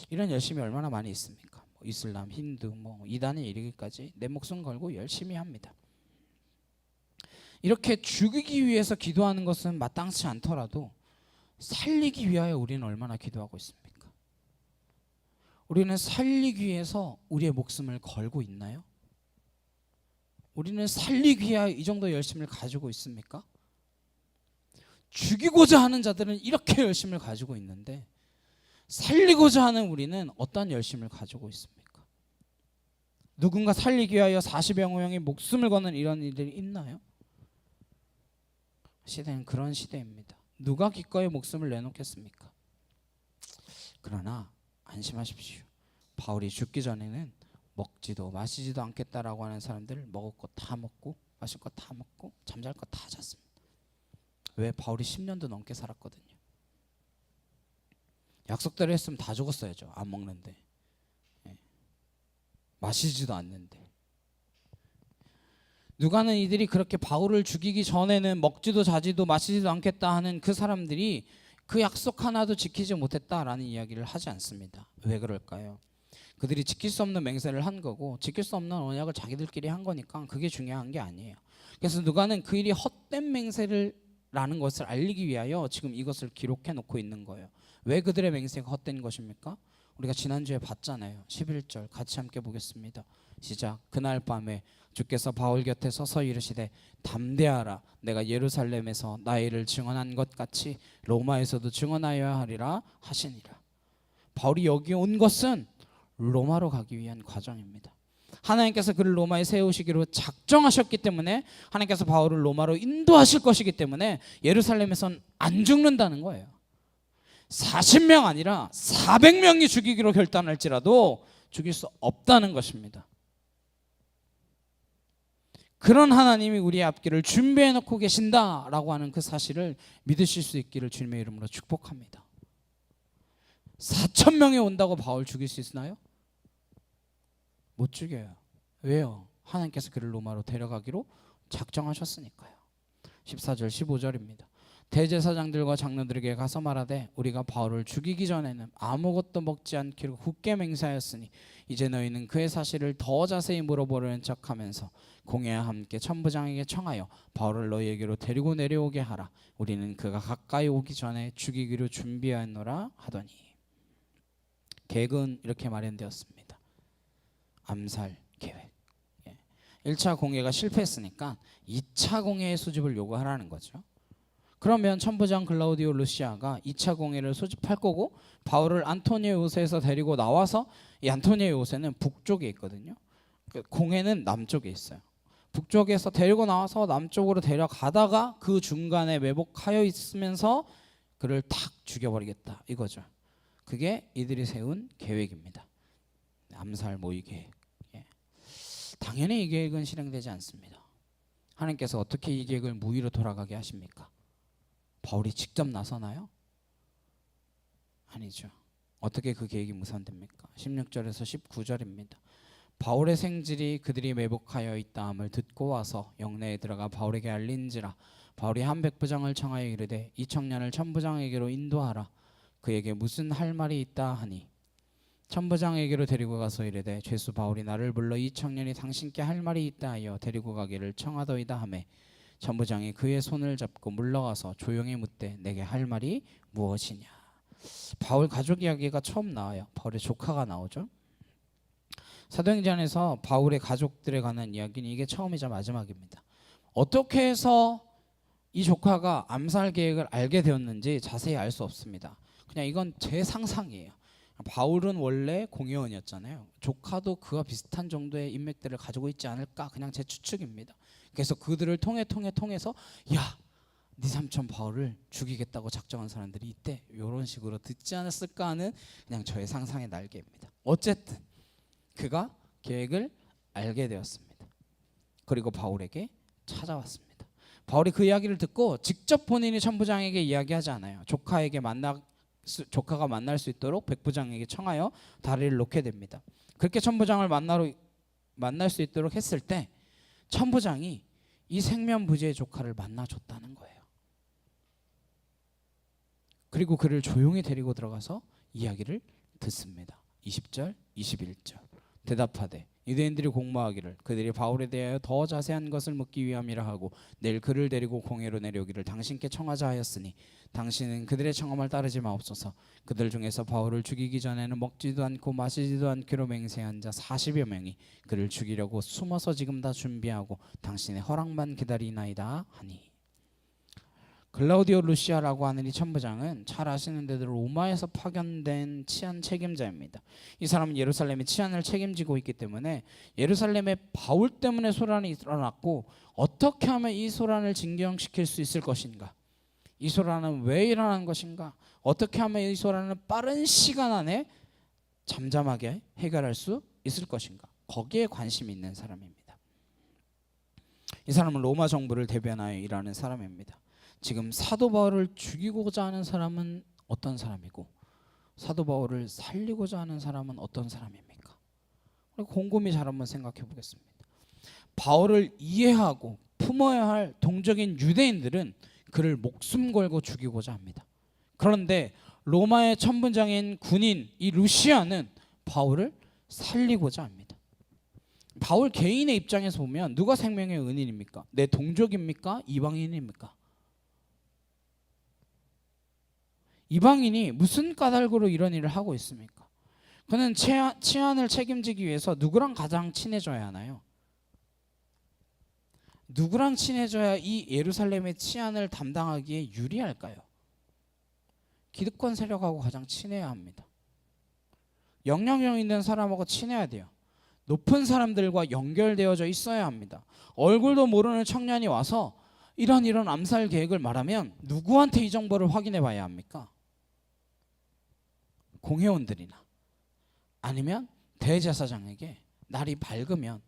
이런 열심이 얼마나 많이 있습니까? 이슬람, 힌두, 이단에 이르기까지 내 목숨 걸고 열심히 합니다. 이렇게 죽이기 위해서 기도하는 것은 마땅치 않더라도 살리기 위하여 우리는 얼마나 기도하고 있습니까? 우리는 살리기 위해서 우리의 목숨을 걸고 있나요? 우리는 살리기 위하여 이 정도 열심을 가지고 있습니까? 죽이고자 하는 자들은 이렇게 열심을 가지고 있는데 살리고자 하는 우리는 어떤 열심을 가지고 있습니까? 누군가 살리기 위하여 40여 명의 목숨을 거는 이런 일들이 있나요? 시대는 그런 시대입니다. 누가 기꺼이 목숨을 내놓겠습니까? 그러나 안심하십시오. 바울이 죽기 전에는 먹지도 마시지도 않겠다라고 하는 사람들 먹을 거 다 먹고 마실 거 다 먹고 잠잘 거 다 잤습니다. 왜? 바울이 10년도 넘게 살았거든요. 약속대로 했으면 다 죽었어야죠. 안 먹는데, 마시지도 않는데. 누가는 이들이 그렇게 바울을 죽이기 전에는 먹지도 자지도 마시지도 않겠다 하는 그 사람들이 그 약속 하나도 지키지 못했다라는 이야기를 하지 않습니다. 왜 그럴까요? 그들이 지킬 수 없는 맹세를 한 거고 지킬 수 없는 언약을 자기들끼리 한 거니까 그게 중요한 게 아니에요. 그래서 누가는 그 일이 헛된 맹세라는 것을 알리기 위하여 지금 이것을 기록해 놓고 있는 거예요. 왜 그들의 맹세가 헛된 것입니까? 우리가 지난주에 봤잖아요. 11절 같이 함께 보겠습니다. 시작. 그날 밤에 주께서 바울 곁에 서서 이르시되 담대하라, 내가 예루살렘에서 나의 일을 증언한 것 같이 로마에서도 증언하여야 하리라 하시니라. 바울이 여기 온 것은 로마로 가기 위한 과정입니다. 하나님께서 그를 로마에 세우시기로 작정하셨기 때문에, 하나님께서 바울을 로마로 인도하실 것이기 때문에 예루살렘에선 안 죽는다는 거예요. 40명 아니라 400명이 죽이기로 결단할지라도 죽일 수 없다는 것입니다. 그런 하나님이 우리의 앞길을 준비해 놓고 계신다라고 하는 그 사실을 믿으실 수 있기를 주님의 이름으로 축복합니다. 4,000명이 온다고 바울 죽일 수 있나요? 못 죽여요. 왜요? 하나님께서 그를 로마로 데려가기로 작정하셨으니까요. 14절 15절입니다. 대제사장들과 장로들에게 가서 말하되 우리가 바울을 죽이기 전에는 아무것도 먹지 않기로 굳게 맹세하였으니 이제 너희는 그의 사실을 더 자세히 물어보려는 척하면서 공회와 함께 천부장에게 청하여 바울을 너희에게로 데리고 내려오게 하라. 우리는 그가 가까이 오기 전에 죽이기로 준비하노라 하더니. 계획은 이렇게 마련되었습니다. 암살 계획. 1차 공회가 실패했으니까 2차 공회의 소집을 요구하라는 거죠. 그러면 천부장 글라우디오 루시아가 2차 공회를 소집할 거고 바울을 안토니오 요새에서 데리고 나와서, 이 안토니오 요새는 북쪽에 있거든요. 공회는 남쪽에 있어요. 북쪽에서 데리고 나와서 남쪽으로 데려가다가 그 중간에 매복하여 있으면서 그를 탁 죽여버리겠다 이거죠. 그게 이들이 세운 계획입니다. 암살 모의 계획. 당연히 이 계획은 실행되지 않습니다. 하나님께서 어떻게 이 계획을 무위로 돌아가게 하십니까? 바울이 직접 나서나요? 아니죠. 어떻게 그 계획이 무산됩니까? 16절에서 19절입니다. 바울의 생질이 그들이 매복하여 있다함을 듣고 와서 영내에 들어가 바울에게 알린지라. 바울이 한 백부장을 청하여 이르되 이 청년을 천부장에게로 인도하라. 그에게 무슨 할 말이 있다 하니 천부장에게로 데리고 가서 이르되 죄수 바울이 나를 불러 이 청년이 당신께 할 말이 있다 하여 데리고 가기를 청하더이다 하매 천부장이 그의 손을 잡고 물러가서 조용히 묻되 내게 할 말이 무엇이냐. 바울 가족 이야기가 처음 나와요. 바울의 조카가 나오죠. 사도행전에서 바울의 가족들에 관한 이야기는 이게 처음이자 마지막입니다. 어떻게 해서 이 조카가 암살 계획을 알게 되었는지 자세히 알 수 없습니다. 그냥 이건 제 상상이에요. 바울은 원래 공회원이었잖아요. 조카도 그와 비슷한 정도의 인맥들을 가지고 있지 않을까, 그냥 제 추측입니다. 그래서 그들을 통해서 야, 네 삼촌 바울을 죽이겠다고 작정한 사람들이 있대, 이런 식으로 듣지 않았을까 하는 그냥 저의 상상의 날개입니다. 어쨌든 그가 계획을 알게 되었습니다. 그리고 바울에게 찾아왔습니다. 바울이 그 이야기를 듣고 직접 본인이 천부장에게 이야기하지 않아요. 조카가 만날 수 있도록 백부장에게 청하여 다리를 놓게 됩니다. 그렇게 천부장을 만날 수 있도록 했을 때 천부장이 이 생면부지의 조카를 만나줬다는 거예요. 그리고 그를 조용히 데리고 들어가서 이야기를 듣습니다. 20절, 21절. 대답하되 유대인들이 공모하기를 그들이 바울에 대하여 더 자세한 것을 묻기 위함이라 하고 내일 그를 데리고 공회로 내려오기를 당신께 청하자 하였으니 당신은 그들의 청함을 따르지 마옵소서. 그들 중에서 바울을 죽이기 전에는 먹지도 않고 마시지도 않기로 맹세한 자 40여 명이 그를 죽이려고 숨어서 지금 다 준비하고 당신의 허락만 기다리나이다 하니. 글라우디오 루시아라고 하는 이 천부장은 잘 아시는 대로 로마에서 파견된 치안 책임자입니다. 이 사람은 예루살렘의 치안을 책임지고 있기 때문에 예루살렘에 바울 때문에 소란이 일어났고 어떻게 하면 이 소란을 진정시킬 수 있을 것인가, 이 소란은 왜 일어난 것인가, 어떻게 하면 이 소란을 빠른 시간 안에 잠잠하게 해결할 수 있을 것인가, 거기에 관심이 있는 사람입니다. 이 사람은 로마 정부를 대변하여 일하는 사람입니다. 지금 사도 바울을 죽이고자 하는 사람은 어떤 사람이고 사도 바울을 살리고자 하는 사람은 어떤 사람입니까? 곰곰이 잘 한번 생각해 보겠습니다. 바울을 이해하고 품어야 할 동적인 유대인들은 그를 목숨 걸고 죽이고자 합니다. 그런데 로마의 천부장인 군인 이 루시아는 바울을 살리고자 합니다. 바울 개인의 입장에서 보면 누가 생명의 은인입니까? 내 동족입니까? 이방인입니까? 이방인이 무슨 까닭으로 이런 일을 하고 있습니까? 그는 치안을 책임지기 위해서 누구랑 가장 친해져야 하나요? 누구랑 친해져야 이 예루살렘의 치안을 담당하기에 유리할까요? 기득권 세력하고 가장 친해야 합니다. 영향력 있는 사람하고 친해야 돼요. 높은 사람들과 연결되어져 있어야 합니다. 얼굴도 모르는 청년이 와서 이런 암살 계획을 말하면 누구한테 이 정보를 확인해 봐야 합니까? 공회원들이나 아니면 대제사장에게 날이 밝으면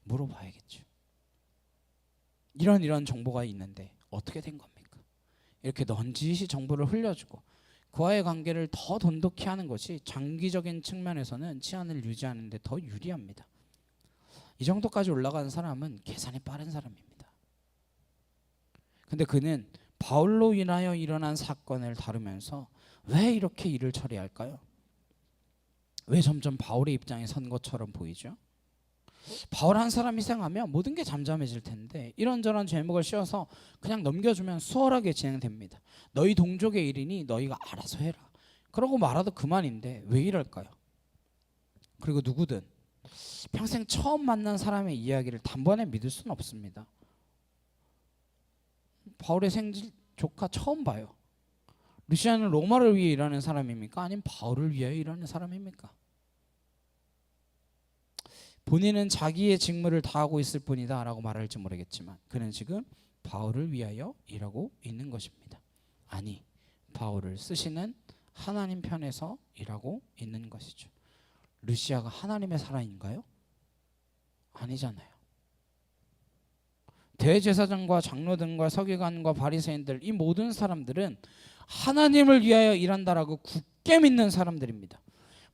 물어봐야겠죠. 이런 정보가 있는데 어떻게 된 겁니까? 이렇게 넌지시 정보를 흘려주고 그와의 관계를 더 돈독히 하는 것이 장기적인 측면에서는 치안을 유지하는 데 더 유리합니다. 이 정도까지 올라가는 사람은 계산이 빠른 사람입니다. 근데 그는 바울로 인하여 일어난 사건을 다루면서 왜 이렇게 일을 처리할까요? 왜 점점 바울의 입장에 선 것처럼 보이죠? 바울 한 사람 희생하면 모든 게 잠잠해질 텐데 이런저런 제목을 씌워서 그냥 넘겨주면 수월하게 진행됩니다. 너희 동족의 일이니 너희가 알아서 해라. 그러고 말아도 그만인데 왜 이럴까요? 그리고 누구든 평생 처음 만난 사람의 이야기를 단번에 믿을 수는 없습니다. 바울의 생질 조카 처음 봐요. 루시아는 로마를 위해 일하는 사람입니까? 아니면 바울을 위하여 일하는 사람입니까? 본인은 자기의 직무를 다하고 있을 뿐이다 라고 말할지 모르겠지만 그는 지금 바울을 위하여 일하고 있는 것입니다. 아니, 바울을 쓰시는 하나님 편에서 일하고 있는 것이죠. 루시아가 하나님의 사람인가요? 아니잖아요. 대제사장과 장로들과 서기관과 바리새인들, 이 모든 사람들은 하나님을 위하여 일한다라고 굳게 믿는 사람들입니다.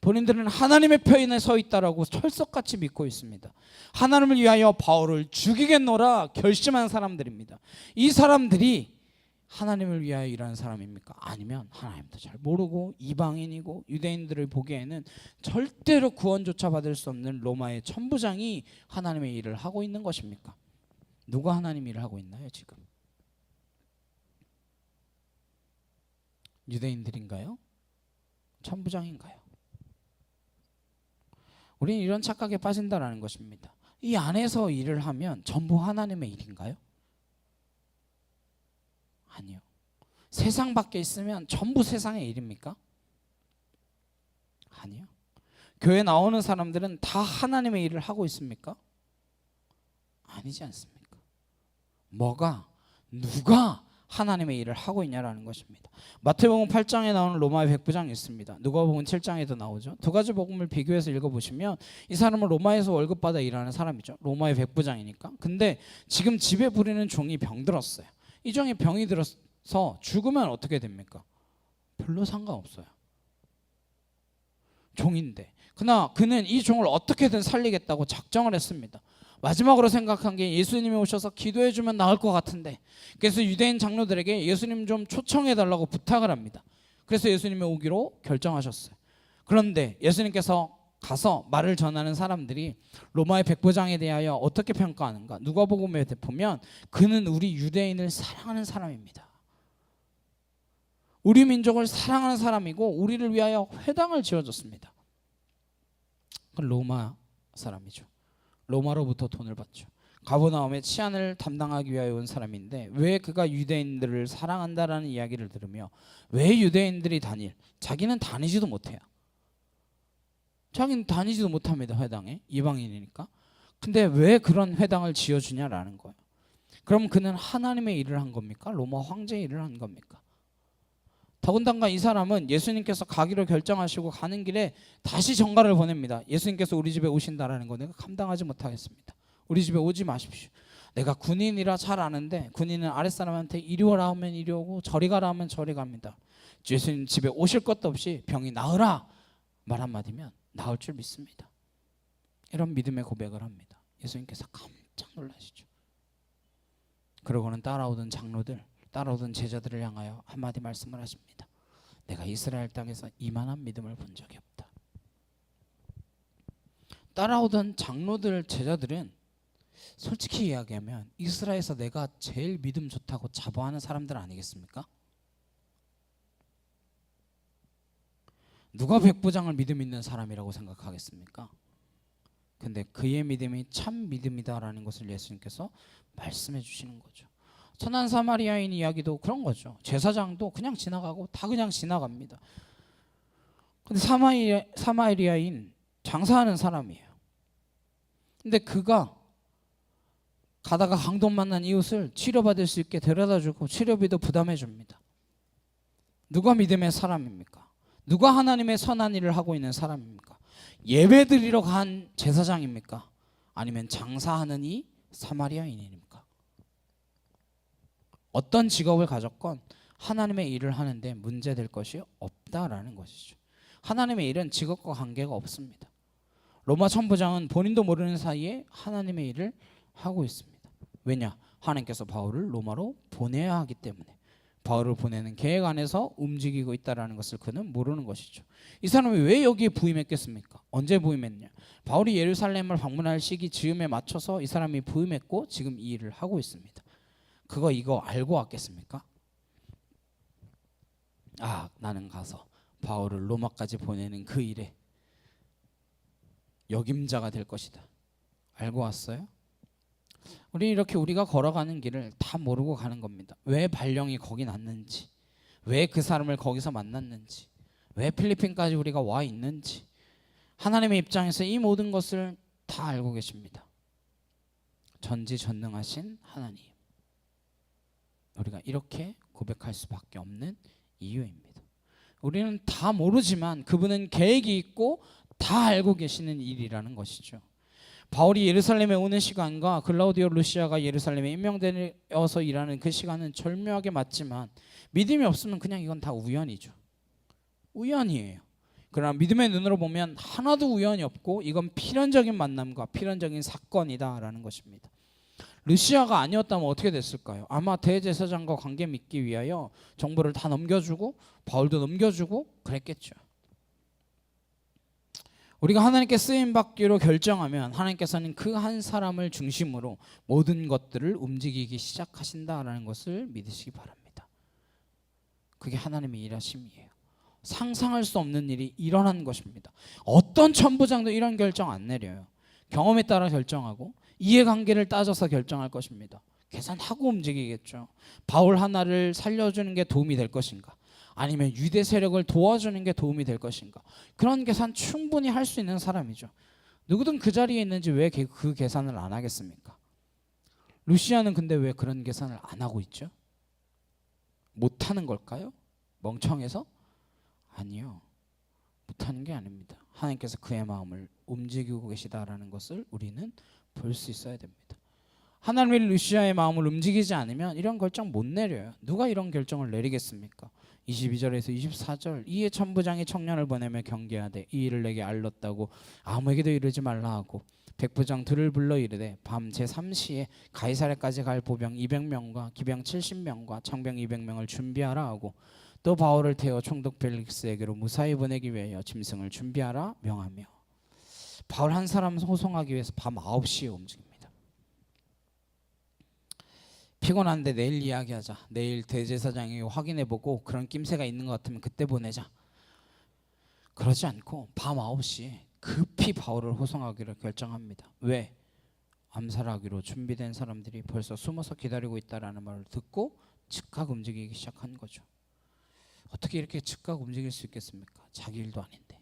본인들은 하나님의 편에 서 있다라고 철석같이 믿고 있습니다. 하나님을 위하여 바울을 죽이겠노라 결심한 사람들입니다. 이 사람들이 하나님을 위하여 일하는 사람입니까? 아니면 하나님도 잘 모르고 이방인이고 유대인들을 보기에는 절대로 구원조차 받을 수 없는 로마의 천부장이 하나님의 일을 하고 있는 것입니까? 누가 하나님 일을 하고 있나요 지금? 유대인들인가요? 천부장인가요? 우리는 이런 착각에 빠진다라는 것입니다. 이 안에서 일을 하면 전부 하나님의 일인가요? 아니요. 세상 밖에 있으면 전부 세상의 일입니까? 아니요. 교회 나오는 사람들은 다 하나님의 일을 하고 있습니까? 아니지 않습니까? 누가 하나님의 일을 하고 있냐라는 것입니다. 마태복음 8장에 나오는 로마의 백부장이 있습니다. 누가복음 7장에도 나오죠. 두 가지 복음을 비교해서 읽어보시면 이 사람은 로마에서 월급 받아 일하는 사람이죠. 로마의 백부장이니까. 근데 지금 집에 부리는 종이 병들었어요. 이 종이 병이 들어서 죽으면 어떻게 됩니까? 별로 상관없어요. 종인데. 그러나 그는 이 종을 어떻게든 살리겠다고 작정을 했습니다. 마지막으로 생각한 게 예수님이 오셔서 기도해 주면 나을 것 같은데, 그래서 유대인 장로들에게 예수님 좀 초청해 달라고 부탁을 합니다. 그래서 예수님이 오기로 결정하셨어요. 그런데 예수님께서 가서 말을 전하는 사람들이 로마의 백부장에 대하여 어떻게 평가하는가? 누가복음에 보면 그는 우리 유대인을 사랑하는 사람입니다. 우리 민족을 사랑하는 사람이고 우리를 위하여 회당을 지어줬습니다. 그 로마 사람이죠. 로마로부터 돈을 받죠. 가버나움의 치안을 담당하기 위하여 온 사람인데 왜 그가 유대인들을 사랑한다라는 이야기를 들으며 왜 유대인들이 자기는 다니지도 못해요. 자기는 다니지도 못합니다. 회당에. 이방인이니까. 근데 왜 그런 회당을 지어주냐라는 거예요. 그럼 그는 하나님의 일을 한 겁니까? 로마 황제의 일을 한 겁니까? 더군다나 이 사람은 예수님께서 가기로 결정하시고 가는 길에 다시 전가를 보냅니다. 예수님께서 우리 집에 오신다라는 거 내가 감당하지 못하겠습니다. 우리 집에 오지 마십시오. 내가 군인이라 잘 아는데 군인은 아랫사람한테 이리 오라 하면 이리 오고 저리 가라 하면 저리 갑니다. 예수님 집에 오실 것도 없이 병이 나으라 말 한마디면 나을 줄 믿습니다. 이런 믿음의 고백을 합니다. 예수님께서 깜짝 놀라시죠. 그러고는 따라오던 장로들, 따라오던 제자들을 향하여 한마디 말씀을 하십니다. 내가 이스라엘 땅에서 이만한 믿음을 본 적이 없다. 따라오던 장로들, 제자들은 솔직히 이야기하면 이스라엘에서 내가 제일 믿음 좋다고 자부하는 사람들 아니겠습니까? 누가 백부장을 믿음 있는 사람이라고 생각하겠습니까? 근데 그의 믿음이 참 믿음이다라는 것을 예수님께서 말씀해 주시는 거죠. 선한 사마리아인 이야기도 그런 거죠. 제사장도 그냥 지나가고 다 그냥 지나갑니다. 근데 사마리아인 장사하는 사람이에요. 근데 그가 가다가 강도 만난 이웃을 치료받을 수 있게 데려다주고 치료비도 부담해 줍니다. 누가 믿음의 사람입니까? 누가 하나님의 선한 일을 하고 있는 사람입니까? 예배 드리러 간 제사장입니까? 아니면 장사하는 이 사마리아인입니까? 어떤 직업을 가졌건 하나님의 일을 하는데 문제될 것이 없다라는 것이죠. 하나님의 일은 직업과 관계가 없습니다. 로마 천부장은 본인도 모르는 사이에 하나님의 일을 하고 있습니다. 왜냐? 하나님께서 바울을 로마로 보내야 하기 때문에 바울을 보내는 계획 안에서 움직이고 있다는 것을 그는 모르는 것이죠. 이 사람이 왜 여기에 부임했겠습니까? 언제 부임했냐? 바울이 예루살렘을 방문할 시기 즈음에 맞춰서 이 사람이 부임했고 지금 이 일을 하고 있습니다. 이거 알고 왔겠습니까? 나는 가서 바울을 로마까지 보내는 그 일에 역임자가 될 것이다. 알고 왔어요? 우리가 걸어가는 길을 다 모르고 가는 겁니다. 왜 발령이 거기 났는지, 왜 그 사람을 거기서 만났는지, 왜 필리핀까지 우리가 와 있는지 하나님의 입장에서 이 모든 것을 다 알고 계십니다. 전지전능하신 하나님, 우리가 이렇게 고백할 수밖에 없는 이유입니다. 우리는 다 모르지만 그분은 계획이 있고 다 알고 계시는 일이라는 것이죠. 바울이 예루살렘에 오는 시간과 글라우디오 루시아가 예루살렘에 임명되어서 일하는 그 시간은 절묘하게 맞지만 믿음이 없으면 그냥 이건 다 우연이죠. 우연이에요. 그러나 믿음의 눈으로 보면 하나도 우연이 없고 이건 필연적인 만남과 필연적인 사건이다라는 것입니다. 루시아가 아니었다면 어떻게 됐을까요? 아마 대제사장과 관계 맺기 위하여 정보를 다 넘겨주고 바울도 넘겨주고 그랬겠죠. 우리가 하나님께 쓰임받기로 결정하면 하나님께서는 그 한 사람을 중심으로 모든 것들을 움직이기 시작하신다라는 것을 믿으시기 바랍니다. 그게 하나님의 일하심이에요. 상상할 수 없는 일이 일어난 것입니다. 어떤 천부장도 이런 결정 안 내려요. 경험에 따라 결정하고 이해관계를 따져서 결정할 것입니다. 계산하고 움직이겠죠. 바울 하나를 살려주는 게 도움이 될 것인가? 아니면 유대 세력을 도와주는 게 도움이 될 것인가? 그런 계산 충분히 할 수 있는 사람이죠. 누구든 그 자리에 있는지 왜 그 계산을 안 하겠습니까? 루시아는 근데 왜 그런 계산을 안 하고 있죠? 못하는 걸까요? 멍청해서? 아니요. 못하는 게 아닙니다. 하나님께서 그의 마음을 움직이고 계시다라는 것을 우리는 볼 수 있어야 됩니다. 하나님이 루시아의 마음을 움직이지 않으면 이런 결정 못 내려요. 누가 이런 결정을 내리겠습니까? 22절에서 24절 이에 천부장이 청년을 보내며 경계하되 이 일을 내게 알렸다고 아무에게도 이르지 말라 하고 백부장 들을 불러 이르되 밤 제3시에 가이사랴까지 갈 보병 200명과 기병 70명과 창병 200명을 준비하라 하고 또 바울을 태워 총독 벨릭스에게로 무사히 보내기 위하여 짐승을 준비하라 명하며 바울 한 사람 호송하기 위해서 밤 9시에 움직입니다. 피곤한데 내일 이야기하자. 내일 대제사장이 확인해보고 그런 낌새가 있는 것 같으면 그때 보내자. 그러지 않고 밤 9시에 급히 바울을 호송하기로 결정합니다. 왜? 암살하기로 준비된 사람들이 벌써 숨어서 기다리고 있다라는 말을 듣고 즉각 움직이기 시작한 거죠. 어떻게 이렇게 즉각 움직일 수 있겠습니까? 자기 일도 아닌데.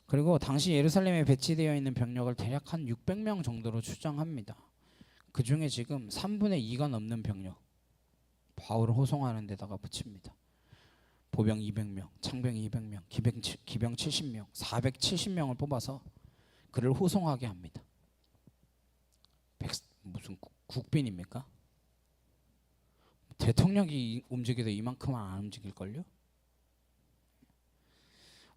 그리고 당시 예루살렘에 배치되어 있는 병력을 대략 한 600명 정도로 추정합니다. 그 중에 지금 3분의 2가 넘는 병력 바울을 호송하는 데다가 붙입니다. 보병 200명, 창병 200명, 기병 70명, 470명을 뽑아서 그를 호송하게 합니다. 무슨 국빈입니까? 대통령이 움직여도 이만큼은 안 움직일걸요?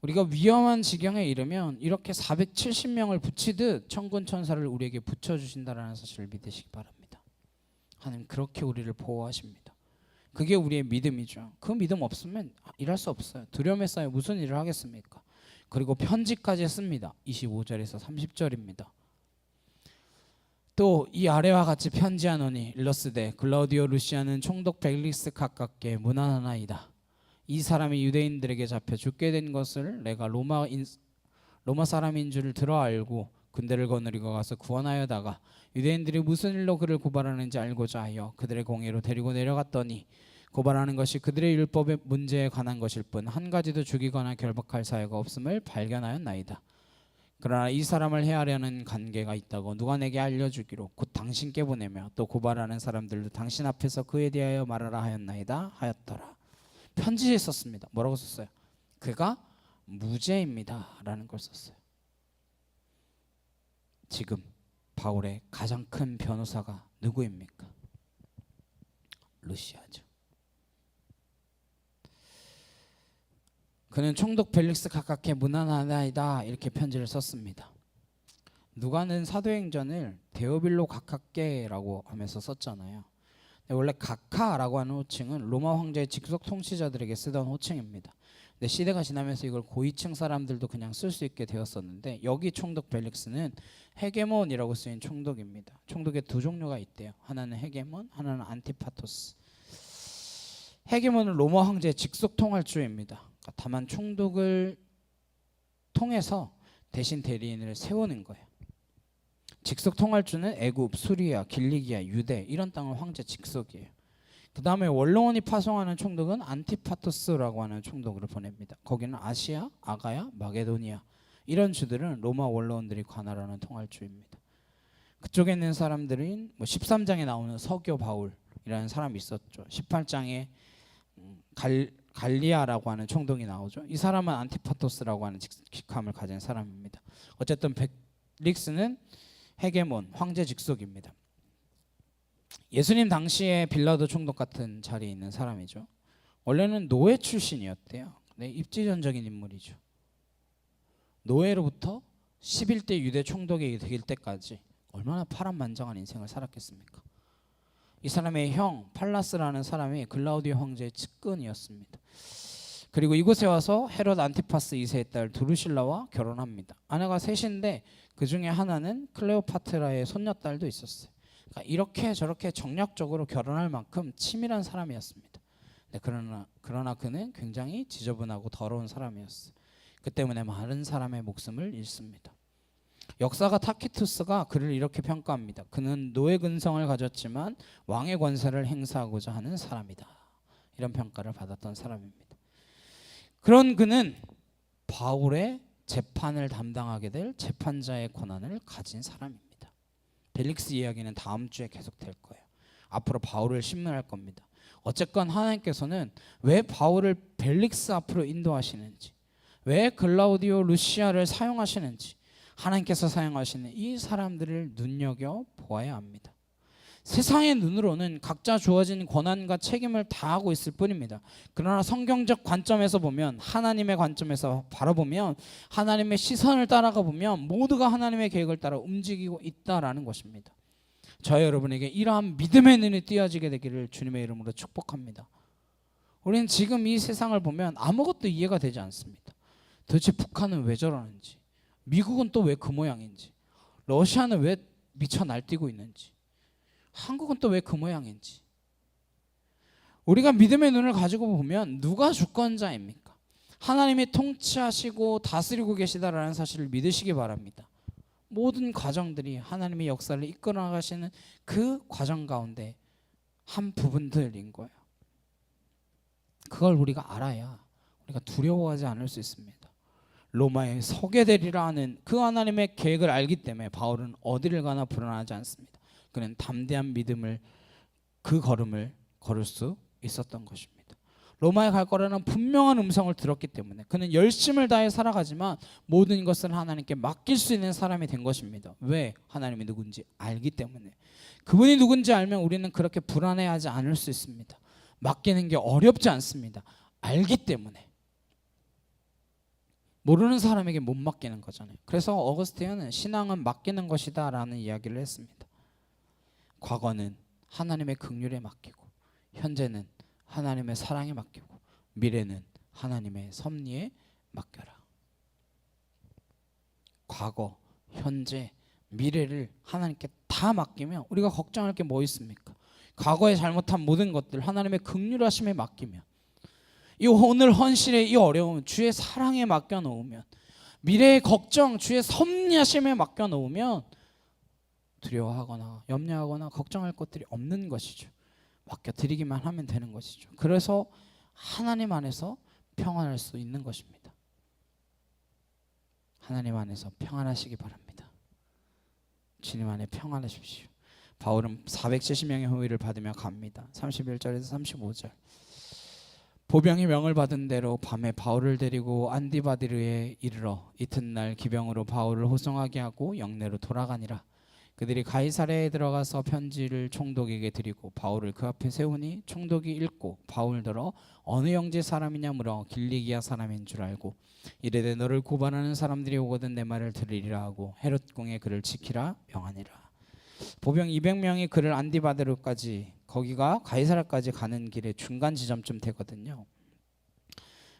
우리가 위험한 지경에 이르면 이렇게 470명을 붙이듯 천군천사를 우리에게 붙여주신다는 사실을 믿으시기 바랍니다. 하나님 그렇게 우리를 보호하십니다. 그게 우리의 믿음이죠. 그 믿음 없으면 일할 수 없어요. 두려움에 쌓여 무슨 일을 하겠습니까? 그리고 편지까지 씁니다. 25절에서 30절입니다. 또 이 아래와 같이 편지하노니 일러스되 글라우디오 루시아는 총독 벨릭스 가깝게 무난하나이다. 이 사람이 유대인들에게 잡혀 죽게 된 것을 내가 로마 사람인 줄을 들어 알고 군대를 거느리고 가서 구원하여다가 유대인들이 무슨 일로 그를 고발하는지 알고자 하여 그들의 공회로 데리고 내려갔더니 고발하는 것이 그들의 율법의 문제에 관한 것일 뿐 한 가지도 죽이거나 결박할 사유가 없음을 발견하였나이다. 그러나 이 사람을 해하려는 관계가 있다고 누가 내게 알려주기로 곧 당신께 보내며 또 고발하는 사람들도 당신 앞에서 그에 대하여 말하라 하였나이다 하였더라. 편지에 썼습니다. 뭐라고 썼어요? 그가 무죄입니다 라는 걸 썼어요. 지금 바울의 가장 큰 변호사가 누구입니까? 루시아죠. 그는 총독 벨릭스 가깝게 무난하나이다 이렇게 편지를 썼습니다. 누가는 사도행전을 데오빌로 가깝게라고 하면서 썼잖아요. 원래 가카라고 하는 호칭은 로마 황제의 직속 통치자들에게 쓰던 호칭입니다. 근데 시대가 지나면서 이걸 고위층 사람들도 그냥 쓸 수 있게 되었었는데 여기 총독 벨릭스는 헤게몬이라고 쓰인 총독입니다. 총독에 두 종류가 있대요. 하나는 헤게몬, 하나는 안티파토스. 헤게몬은 로마 황제의 직속 통할주입니다. 다만 총독을 통해서 대신 대리인을 세우는 거예요. 직속 통할주는 애굽, 수리아, 길리기아, 유대 이런 땅은 황제 직속이에요. 그 다음에 원로원이 파송하는 총독은 안티파토스라고 하는 총독을 보냅니다. 거기는 아시아, 아가야, 마게도니아 이런 주들은 로마 원로원들이 관할하는 통할주입니다. 그쪽에 있는 사람들은 13장에 나오는 서교 바울이라는 사람이 있었죠. 18장에 갈리아라고 하는 총독이 나오죠. 이 사람은 안티파토스라고 하는 직함을 가진 사람입니다. 어쨌든 벨릭스는 헤게몬, 황제 직속입니다. 예수님 당시에 빌라도 총독 같은 자리에 있는 사람이죠. 원래는 노예 출신이었대요. 네, 입지전적인 인물이죠. 노예로부터 11대 유대 총독이 될 때까지 얼마나 파란만장한 인생을 살았겠습니까? 이 사람의 형 팔라스라는 사람이 글라우디오 황제의 측근이었습니다. 그리고 이곳에 와서 헤롯 안티파스 2세의 딸 드루실라와 결혼합니다. 아내가 셋인데 그 중에 하나는 클레오파트라의 손녀딸도 있었어요. 그러니까 이렇게 저렇게 정략적으로 결혼할 만큼 치밀한 사람이었습니다. 네, 그러나 그는 굉장히 지저분하고 더러운 사람이었어요. 그 때문에 많은 사람의 목숨을 잃습니다. 역사가 타키투스가 그를 이렇게 평가합니다. 그는 노예 근성을 가졌지만 왕의 권세를 행사하고자 하는 사람이다. 이런 평가를 받았던 사람입니다. 그런 그는 바울의 재판을 담당하게 될 재판자의 권한을 가진 사람입니다. 벨릭스 이야기는 다음 주에 계속될 거예요. 앞으로 바울을 신문할 겁니다. 어쨌건 하나님께서는 왜 바울을 벨릭스 앞으로 인도하시는지, 왜 글라우디오 루시아를 사용하시는지, 하나님께서 사용하시는 이 사람들을 눈여겨 보아야 합니다. 세상의 눈으로는 각자 주어진 권한과 책임을 다하고 있을 뿐입니다. 그러나 성경적 관점에서 보면, 하나님의 관점에서 바라보면, 하나님의 시선을 따라가 보면 모두가 하나님의 계획을 따라 움직이고 있다라는 것입니다. 저희 여러분에게 이러한 믿음의 눈이 띄어지게 되기를 주님의 이름으로 축복합니다. 우리는 지금 이 세상을 보면 아무것도 이해가 되지 않습니다. 도대체 북한은 왜 저러는지, 미국은 또 왜 그 모양인지, 러시아는 왜 미쳐 날뛰고 있는지, 한국은 또 왜 그 모양인지. 우리가 믿음의 눈을 가지고 보면 누가 주권자입니까? 하나님이 통치하시고 다스리고 계시다라는 사실을 믿으시기 바랍니다. 모든 과정들이 하나님의 역사를 이끌어 나가시는 그 과정 가운데 한 부분들인 거예요. 그걸 우리가 알아야 우리가 두려워하지 않을 수 있습니다. 로마에 서게 되리라 하는 그 하나님의 계획을 알기 때문에 바울은 어디를 가나 불안하지 않습니다. 그는 담대한 믿음을, 그 걸음을 걸을 수 있었던 것입니다. 로마에 갈 거라는 분명한 음성을 들었기 때문에 그는 열심을 다해 살아가지만 모든 것을 하나님께 맡길 수 있는 사람이 된 것입니다. 왜? 하나님이 누군지 알기 때문에. 그분이 누군지 알면 우리는 그렇게 불안해하지 않을 수 있습니다. 맡기는 게 어렵지 않습니다. 알기 때문에. 모르는 사람에게 못 맡기는 거잖아요. 그래서 어거스틴은 신앙은 맡기는 것이다 라는 이야기를 했습니다. 과거는 하나님의 긍휼에 맡기고, 현재는 하나님의 사랑에 맡기고, 미래는 하나님의 섭리에 맡겨라. 과거, 현재, 미래를 하나님께 다 맡기면 우리가 걱정할 게 뭐 있습니까? 과거에 잘못한 모든 것들 하나님의 긍휼하심에 맡기면, 이 오늘 헌신의 이 어려움 주의 사랑에 맡겨놓으면, 미래의 걱정 주의 섭리하심에 맡겨놓으면 두려워하거나 염려하거나 걱정할 것들이 없는 것이죠. 맡겨드리기만 하면 되는 것이죠. 그래서 하나님 안에서 평안할 수 있는 것입니다. 하나님 안에서 평안하시기 바랍니다. 주님 안에 평안하십시오. 바울은 470명의 호의를 받으며 갑니다. 31절에서 35절. 보병이 명을 받은 대로 밤에 바울을 데리고 안디바디르에 이르러 이튿날 기병으로 바울을 호송하게 하고 영내로 돌아가니라. 그들이 가이사랴에 들어가서 편지를 총독에게 드리고 바울을 그 앞에 세우니 총독이 읽고 바울더러 어느 영지 사람이냐 물어 길리기아 사람인 줄 알고 이르되 너를 고발하는 사람들이 오거든 내 말을 들으리라 하고 헤롯 궁에 그를 지키라 명하니라. 보병 200명이 그를 안디바디르까지, 거기가 가이사랴까지 가는 길에 중간 지점쯤 되거든요.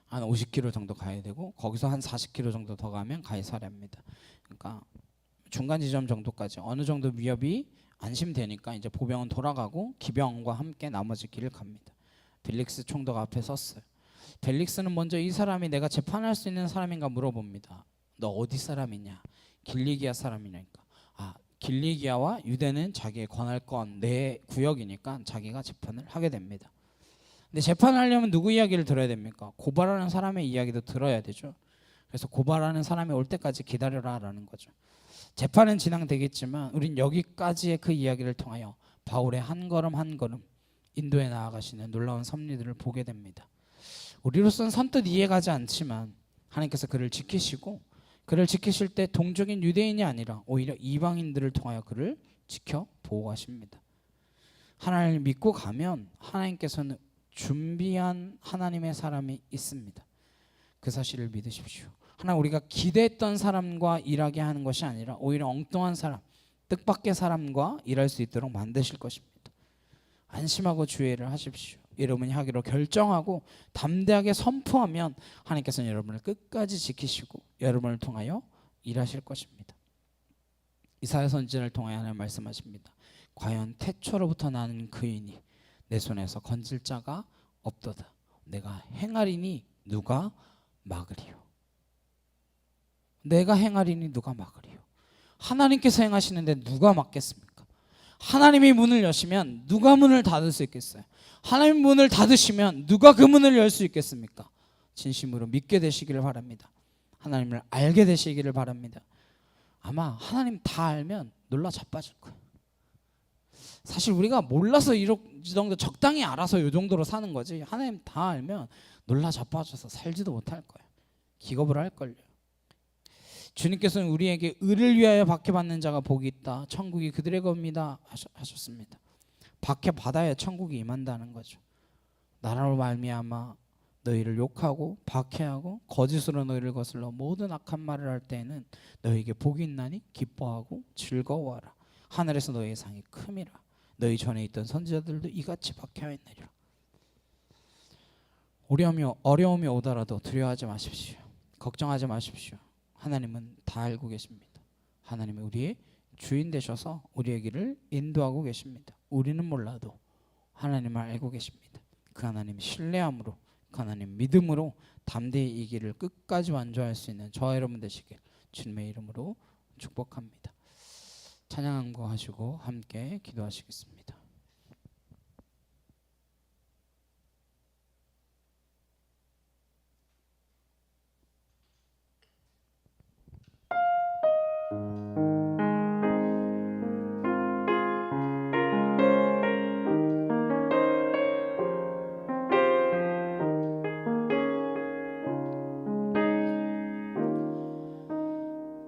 한 50km 정도 가야 되고 거기서 한 40km 정도 더 가면 가이사랴입니다. 그러니까 중간 지점 정도까지 어느 정도 위협이 안심되니까 이제 보병은 돌아가고 기병과 함께 나머지 길을 갑니다. 벨릭스 총독 앞에 섰어요. 벨릭스는 먼저 이 사람이 내가 재판할 수 있는 사람인가 물어봅니다. 너 어디 사람이냐? 길리기아 사람이니까. 길리기아와 유대는 자기의 권할권 내 구역이니까 자기가 재판을 하게 됩니다. 근데 재판을 하려면 누구 이야기를 들어야 됩니까? 고발하는 사람의 이야기도 들어야 되죠. 그래서 고발하는 사람이 올 때까지 기다려라 라는 거죠. 재판은 진행되겠지만 우린 여기까지의 그 이야기를 통하여 바울의 한 걸음 한 걸음 인도에 나아가시는 놀라운 섭리들을 보게 됩니다. 우리로서는 선뜻 이해가지 않지만 하나님께서 그를 지키시고 그를 지키실 때 동족인 유대인이 아니라 오히려 이방인들을 통하여 그를 지켜 보호하십니다. 하나님을 믿고 가면 하나님께서는 준비한 하나님의 사람이 있습니다. 그 사실을 믿으십시오. 하나님, 우리가 기대했던 사람과 일하게 하는 것이 아니라 오히려 엉뚱한 사람, 뜻밖의 사람과 일할 수 있도록 만드실 것입니다. 안심하고 주의를 하십시오. 여러분이 하기로 결정하고 담대하게 선포하면 하나님께서는 여러분을 끝까지 지키시고 여러분을 통하여 일하실 것입니다. 이사야 선지자를 통하여 하나님 말씀하십니다. 과연 태초로부터 나는 그이니 내 손에서 건질 자가 없도다. 내가 행하리니 누가 막으리요. 내가 행하리니 누가 막으리요. 하나님께서 행하시는데 누가 막겠습니까? 하나님이 문을 여시면 누가 문을 닫을 수 있겠어요? 하나님 문을 닫으시면 누가 그 문을 열 수 있겠습니까? 진심으로 믿게 되시기를 바랍니다. 하나님을 알게 되시기를 바랍니다. 아마 하나님 다 알면 놀라 자빠질 거예요. 사실 우리가 몰라서 이 정도 적당히 알아서 이 정도로 사는 거지, 하나님 다 알면 놀라 자빠져서 살지도 못할 거예요. 기겁을 할걸요. 주님께서는 우리에게 의를 위하여 박해받는 자가 복이 있다, 천국이 그들의 겁니다 하셨습니다. 박해받아야 천국이 임한다는 거죠. 나라로 말미암아 너희를 욕하고 박해하고 거짓으로 너희를 거슬러 모든 악한 말을 할 때에는 너희에게 복이 있나니 기뻐하고 즐거워하라. 하늘에서 너희의 상이 큼이라. 너희 전에 있던 선지자들도 이같이 박해하였느니라. 어려움이 오더라도 두려워하지 마십시오. 걱정하지 마십시오. 하나님은 다 알고 계십니다. 하나님은 우리의 주인 되셔서 우리의 길을 인도하고 계십니다. 우리는 몰라도 하나님을 알고 계십니다. 그 하나님 신뢰함으로, 그 하나님 믿음으로 담대히 이 길을 끝까지 완주할 수 있는 저와 여러분 되시길 주님의 이름으로 축복합니다. 찬양한거 하시고 함께 기도하시겠습니다.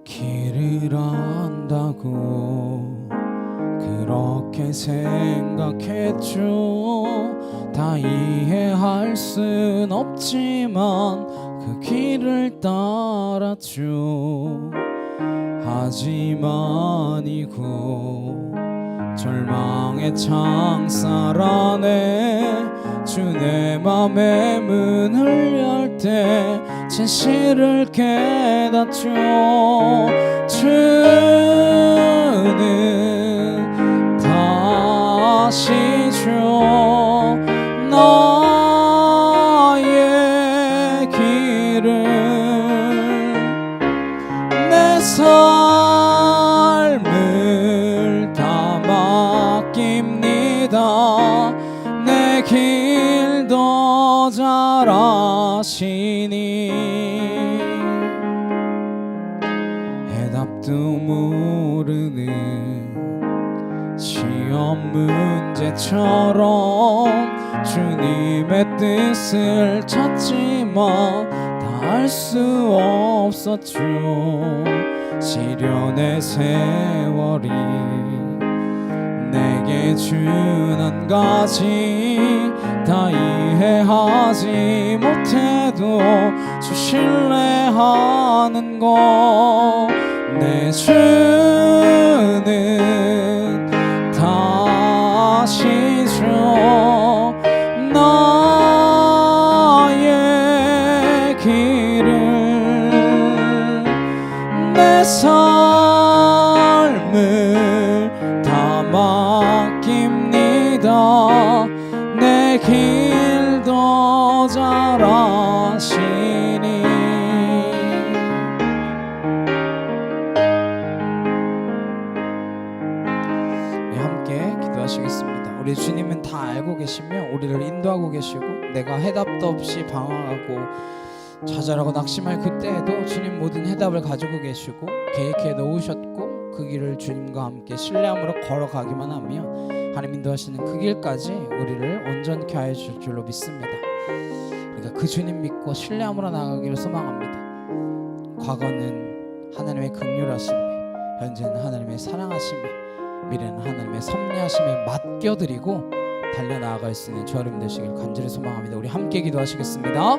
길을 안다고 그렇게 생각했죠. 다 이해할 순 없지만 그 길을 따랐죠. 하지만 이곳 절망의 창살 안에 주 내 맘의 문을 열 때 진실을 깨닫죠. 주는 다시죠. 나의 길을 내 삶을 다 맡깁니다. 내 길도 잘 아시니 해답도 모르는 시험 문제처럼 주님의 뜻을 찾지만 다 알 수 없었죠. 시련의 세월이 내게 준 한 가지 다 이해하지 못해도 주 신뢰하는 것. 내 주는 다시죠. 나의 길을 내 삶을 다 맡깁니다. 내 길도 잘 아시니 함께 기도하시겠습니다. 우리 주님은 다 알고 계시며 우리를 인도하고 계시고 내가 해답도 없이 방황하고 좌절하고 낙심할 그때에도 주님 모든 해답을 가지고 계시고 계획해 놓으셨고 그 길을 주님과 함께 신뢰함으로 걸어가기만 하면 하나님 인도하시는 그 길까지 우리를 온전케 하여 주실 줄로 믿습니다. 그러니까 그 주님 믿고 신뢰함으로 나아가기를 소망합니다. 과거는 하나님의 긍휼하심에, 현재는 하나님의 사랑하심에, 미래는 하나님의 섭리하심에 맡겨드리고 달려나아갈 수 있는 저여러분 되시길 간절히 소망합니다. 우리 함께 기도하시겠습니다.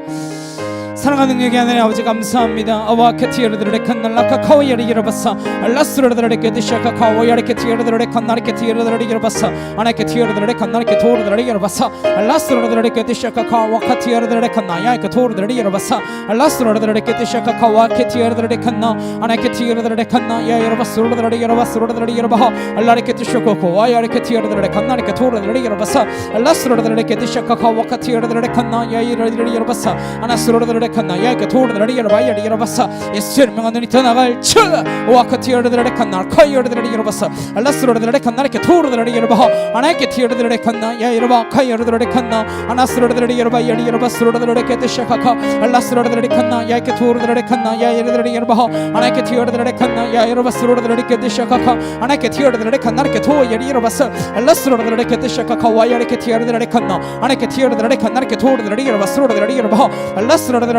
사랑하는 능력의 하나님 아버지 감사합니다. 아와케티르드레 칸날라카 카오야리 기르바사 알라스르드레 게디샤카 카오야리 케티르드레 칸나리 케티르드레 기르바사 아나케티르드레 칸나리 케토르드레 기르바사 알라스르드레 게디샤카 카와카티르드레 칸나야 케토르드레 기르바사 알라스르드레 게디샤카 카와케티르드레 칸나 아나케티르드레 칸나야 기르바스르드레 기르바스르드레 기르바하 알라리 케티샤카 카와야리 케티르드레 칸나리 케토르드레 기르바사 알라스르드레 게디샤카 카와카티르드레 칸나야 기르바사 아나스르드레 칸나 야이카 토르드레 여러바이야리 여러바사 예수의 명하늘이 떠나갈 쳐 와카티르드레 칸나 카이르드레 여러바사 알라스르드레 칸나 이렇게 토르드레 여러바 아나이케 티르드레 칸나 야 여러바 카이르드레 칸나 아나스르드레 여러바이야리 여러바스르드레 게데샤카카 알라스르드레 칸나 야이케 토르드레 칸나 야 여러드레 여러바 아나이케 티르드레 칸나 야 여러바스르드레 게데샤카카 아나이케 티르드레 칸나 이렇게 토야리 여러바사 알라스르드레 게데샤카카 와야리케 티르드레 칸나 아나이케 티르드레 칸나 이렇게 토르드레 여러바스르드레 여러바 알라스르드레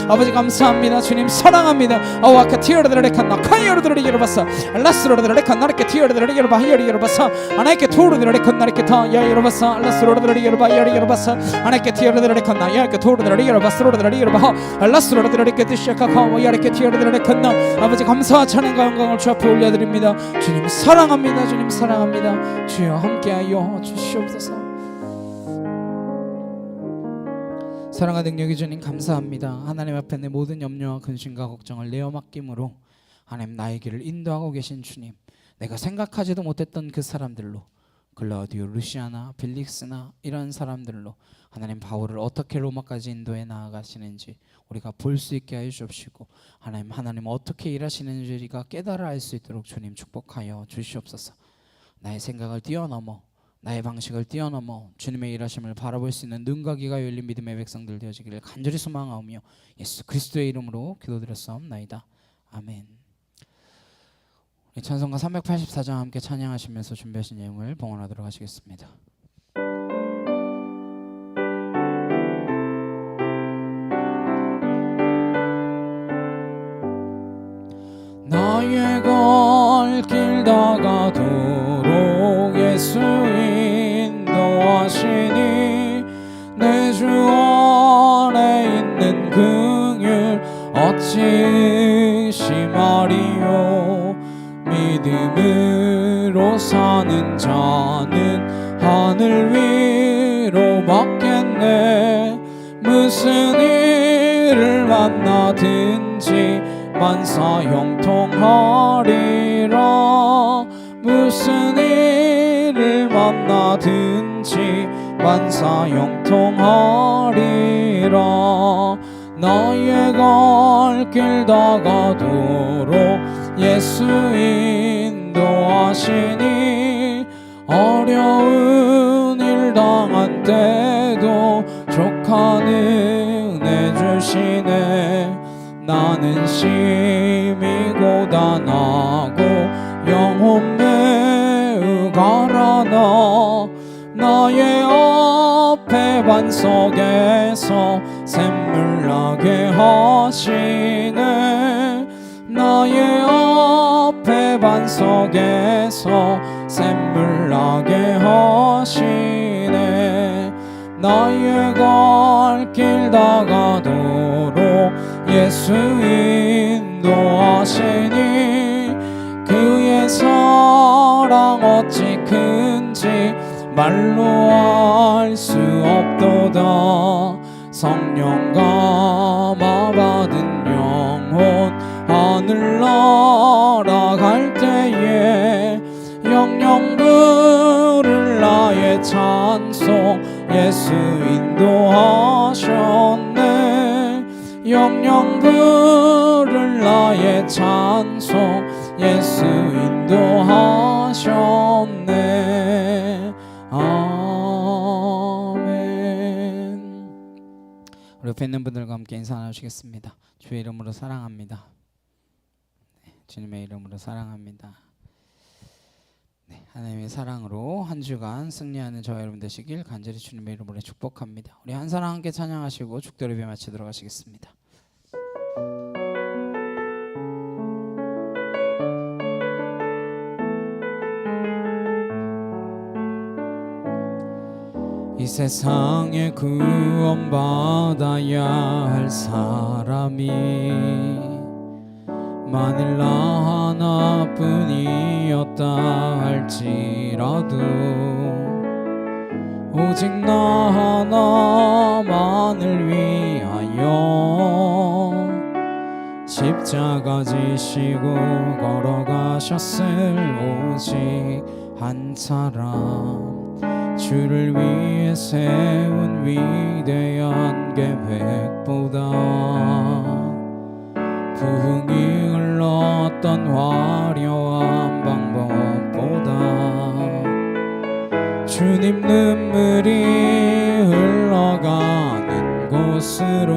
아버지 감사합니다. 주님 사랑합니다. 아와카티르드레 칸나 카이르드레 여러바사 알라스르드레 칸나 이렇게 티르드레 여러바 하이리 여러바사 아나이케 토르드레 칸나 이렇게 타야 여러바사 알라스르드레 여러바 야리 여러바사 아나이케 티르드레 칸나 야이케 토르드레 여러바스르드레 여러바 알라스르드레 게티샤카 카와야리케 티르드레 칸나 아버지 감사와 찬양과 영광을 주 앞에 올려드립니다. 주님 사랑합니다. 주님 사랑합니다. 주여 함께하여 주시옵소서. 사랑과 능력이 주님 감사합니다. 하나님 앞에 내 모든 염려와 근심과 걱정을 내어 맡김으로 하나님 나의 길을 인도하고 계신 주님, 내가 생각하지도 못했던 그 사람들로 글라우디오, 루시아나, 빌릭스나 이런 사람들로 하나님 바울을 어떻게 로마까지 인도해 나아가시는지 우리가 볼 수 있게 하여 주옵시고 하나님 어떻게 일하시는지 우리가 깨달아 알 수 있도록 주님 축복하여 주시옵소서. 나의 생각을 뛰어넘어 나의 방식을 뛰어넘어 주님의 일하심을 바라볼 수 있는 눈과 귀가 열린 믿음의 백성들 되어지기를 간절히 소망하오며 예수 그리스도의 이름으로 기도드렸사옵나이다. 아멘. 찬송가 384장 함께 찬양하시면서 준비하신 내용을 봉헌하도록 하시겠습니다. 나의 갈 길 다가도록 예수 인도하시니 내 주 안에 있는 긍휼 어찌 의심하리요. 믿음으로 사는 자는 하늘 위로 받겠네. 무슨 일을 만나든지 만사 형통하리라. 무슨 일을 만나든지 만사 형통하리라. 나의 갈 길 다가도록 예수 인도하시니 어려운 일 당한 때도 족한 은혜 주시네. 나는 심히 고단하고 영혼 매우 가라나. 나의 앞에 반석에서 샘물 나게 하시네. 나의 앞에 반석에서 샘물 나게 하시네. 나의 갈 길 다가도록 예수 인도하시니 그의 사랑 어찌 큰지 말로 알 수 없도다. 성령 감화받은 영혼 하늘 날아갈 때에 영영 부를 나의 찬송 예수 인도하셨네. 영영 부를 나의 찬송 예수 인도하셨네. 아멘. 우리 옆에 있는 분들과 함께 인사 나누시겠습니다. 주의 이름으로 사랑합니다. 네, 주님의 이름으로 사랑합니다. 네, 하나님의 사랑으로 한 주간 승리하는 저와 여러분 되시길 간절히 주님의 이름으로 축복합니다. 우리 한 사람 함께 찬양하시고 축도 예배 마치도록 하시겠습니다. 이 세상에 구원받아야 할 사람이 만일 나 하나뿐이었다 할지라도 오직 나 하나만을 위하여 십자가 지시고 걸어가셨을 오직 한 사람 주를 위해 세운 위대한 계획보다 부흥이 흘렀던 화려한 방법보다 주님 눈물이 흘러가는 곳으로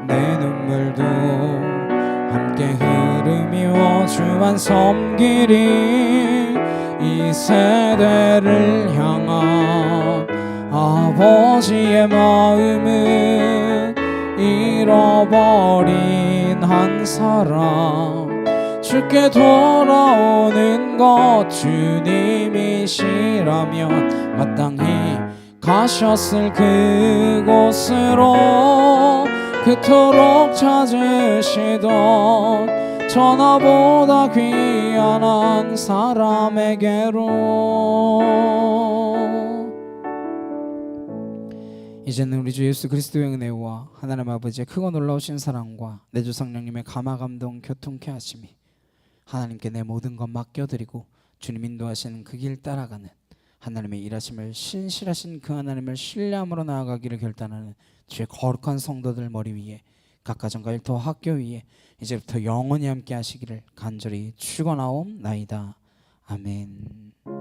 내 눈물도 함께 흐르며 주만 섬기리 이 세대를 향한 아버지의 마음은 잃어버린 한 사람 주께 돌아오는 것 주님이시라면 마땅히 가셨을 그곳으로 그토록 찾으시던 천하보다 귀한 한 사람에게로 이제는 우리 주 예수 그리스도의 은혜와 하나님 아버지의 크고 놀라우신 사랑과 내 주 성령님의 감화감동 교통케 하심이 하나님께 내 모든 것 맡겨드리고 주님 인도하시는 그 길 따라가는 하나님의 일하심을 신실하신 그 하나님을 신뢰함으로 나아가기를 결단하는 주의 거룩한 성도들 머리 위에 각 가정과 일터 학교 위에 이제부터 영원히 함께 하시기를 간절히 축원하옵나이다. 아멘.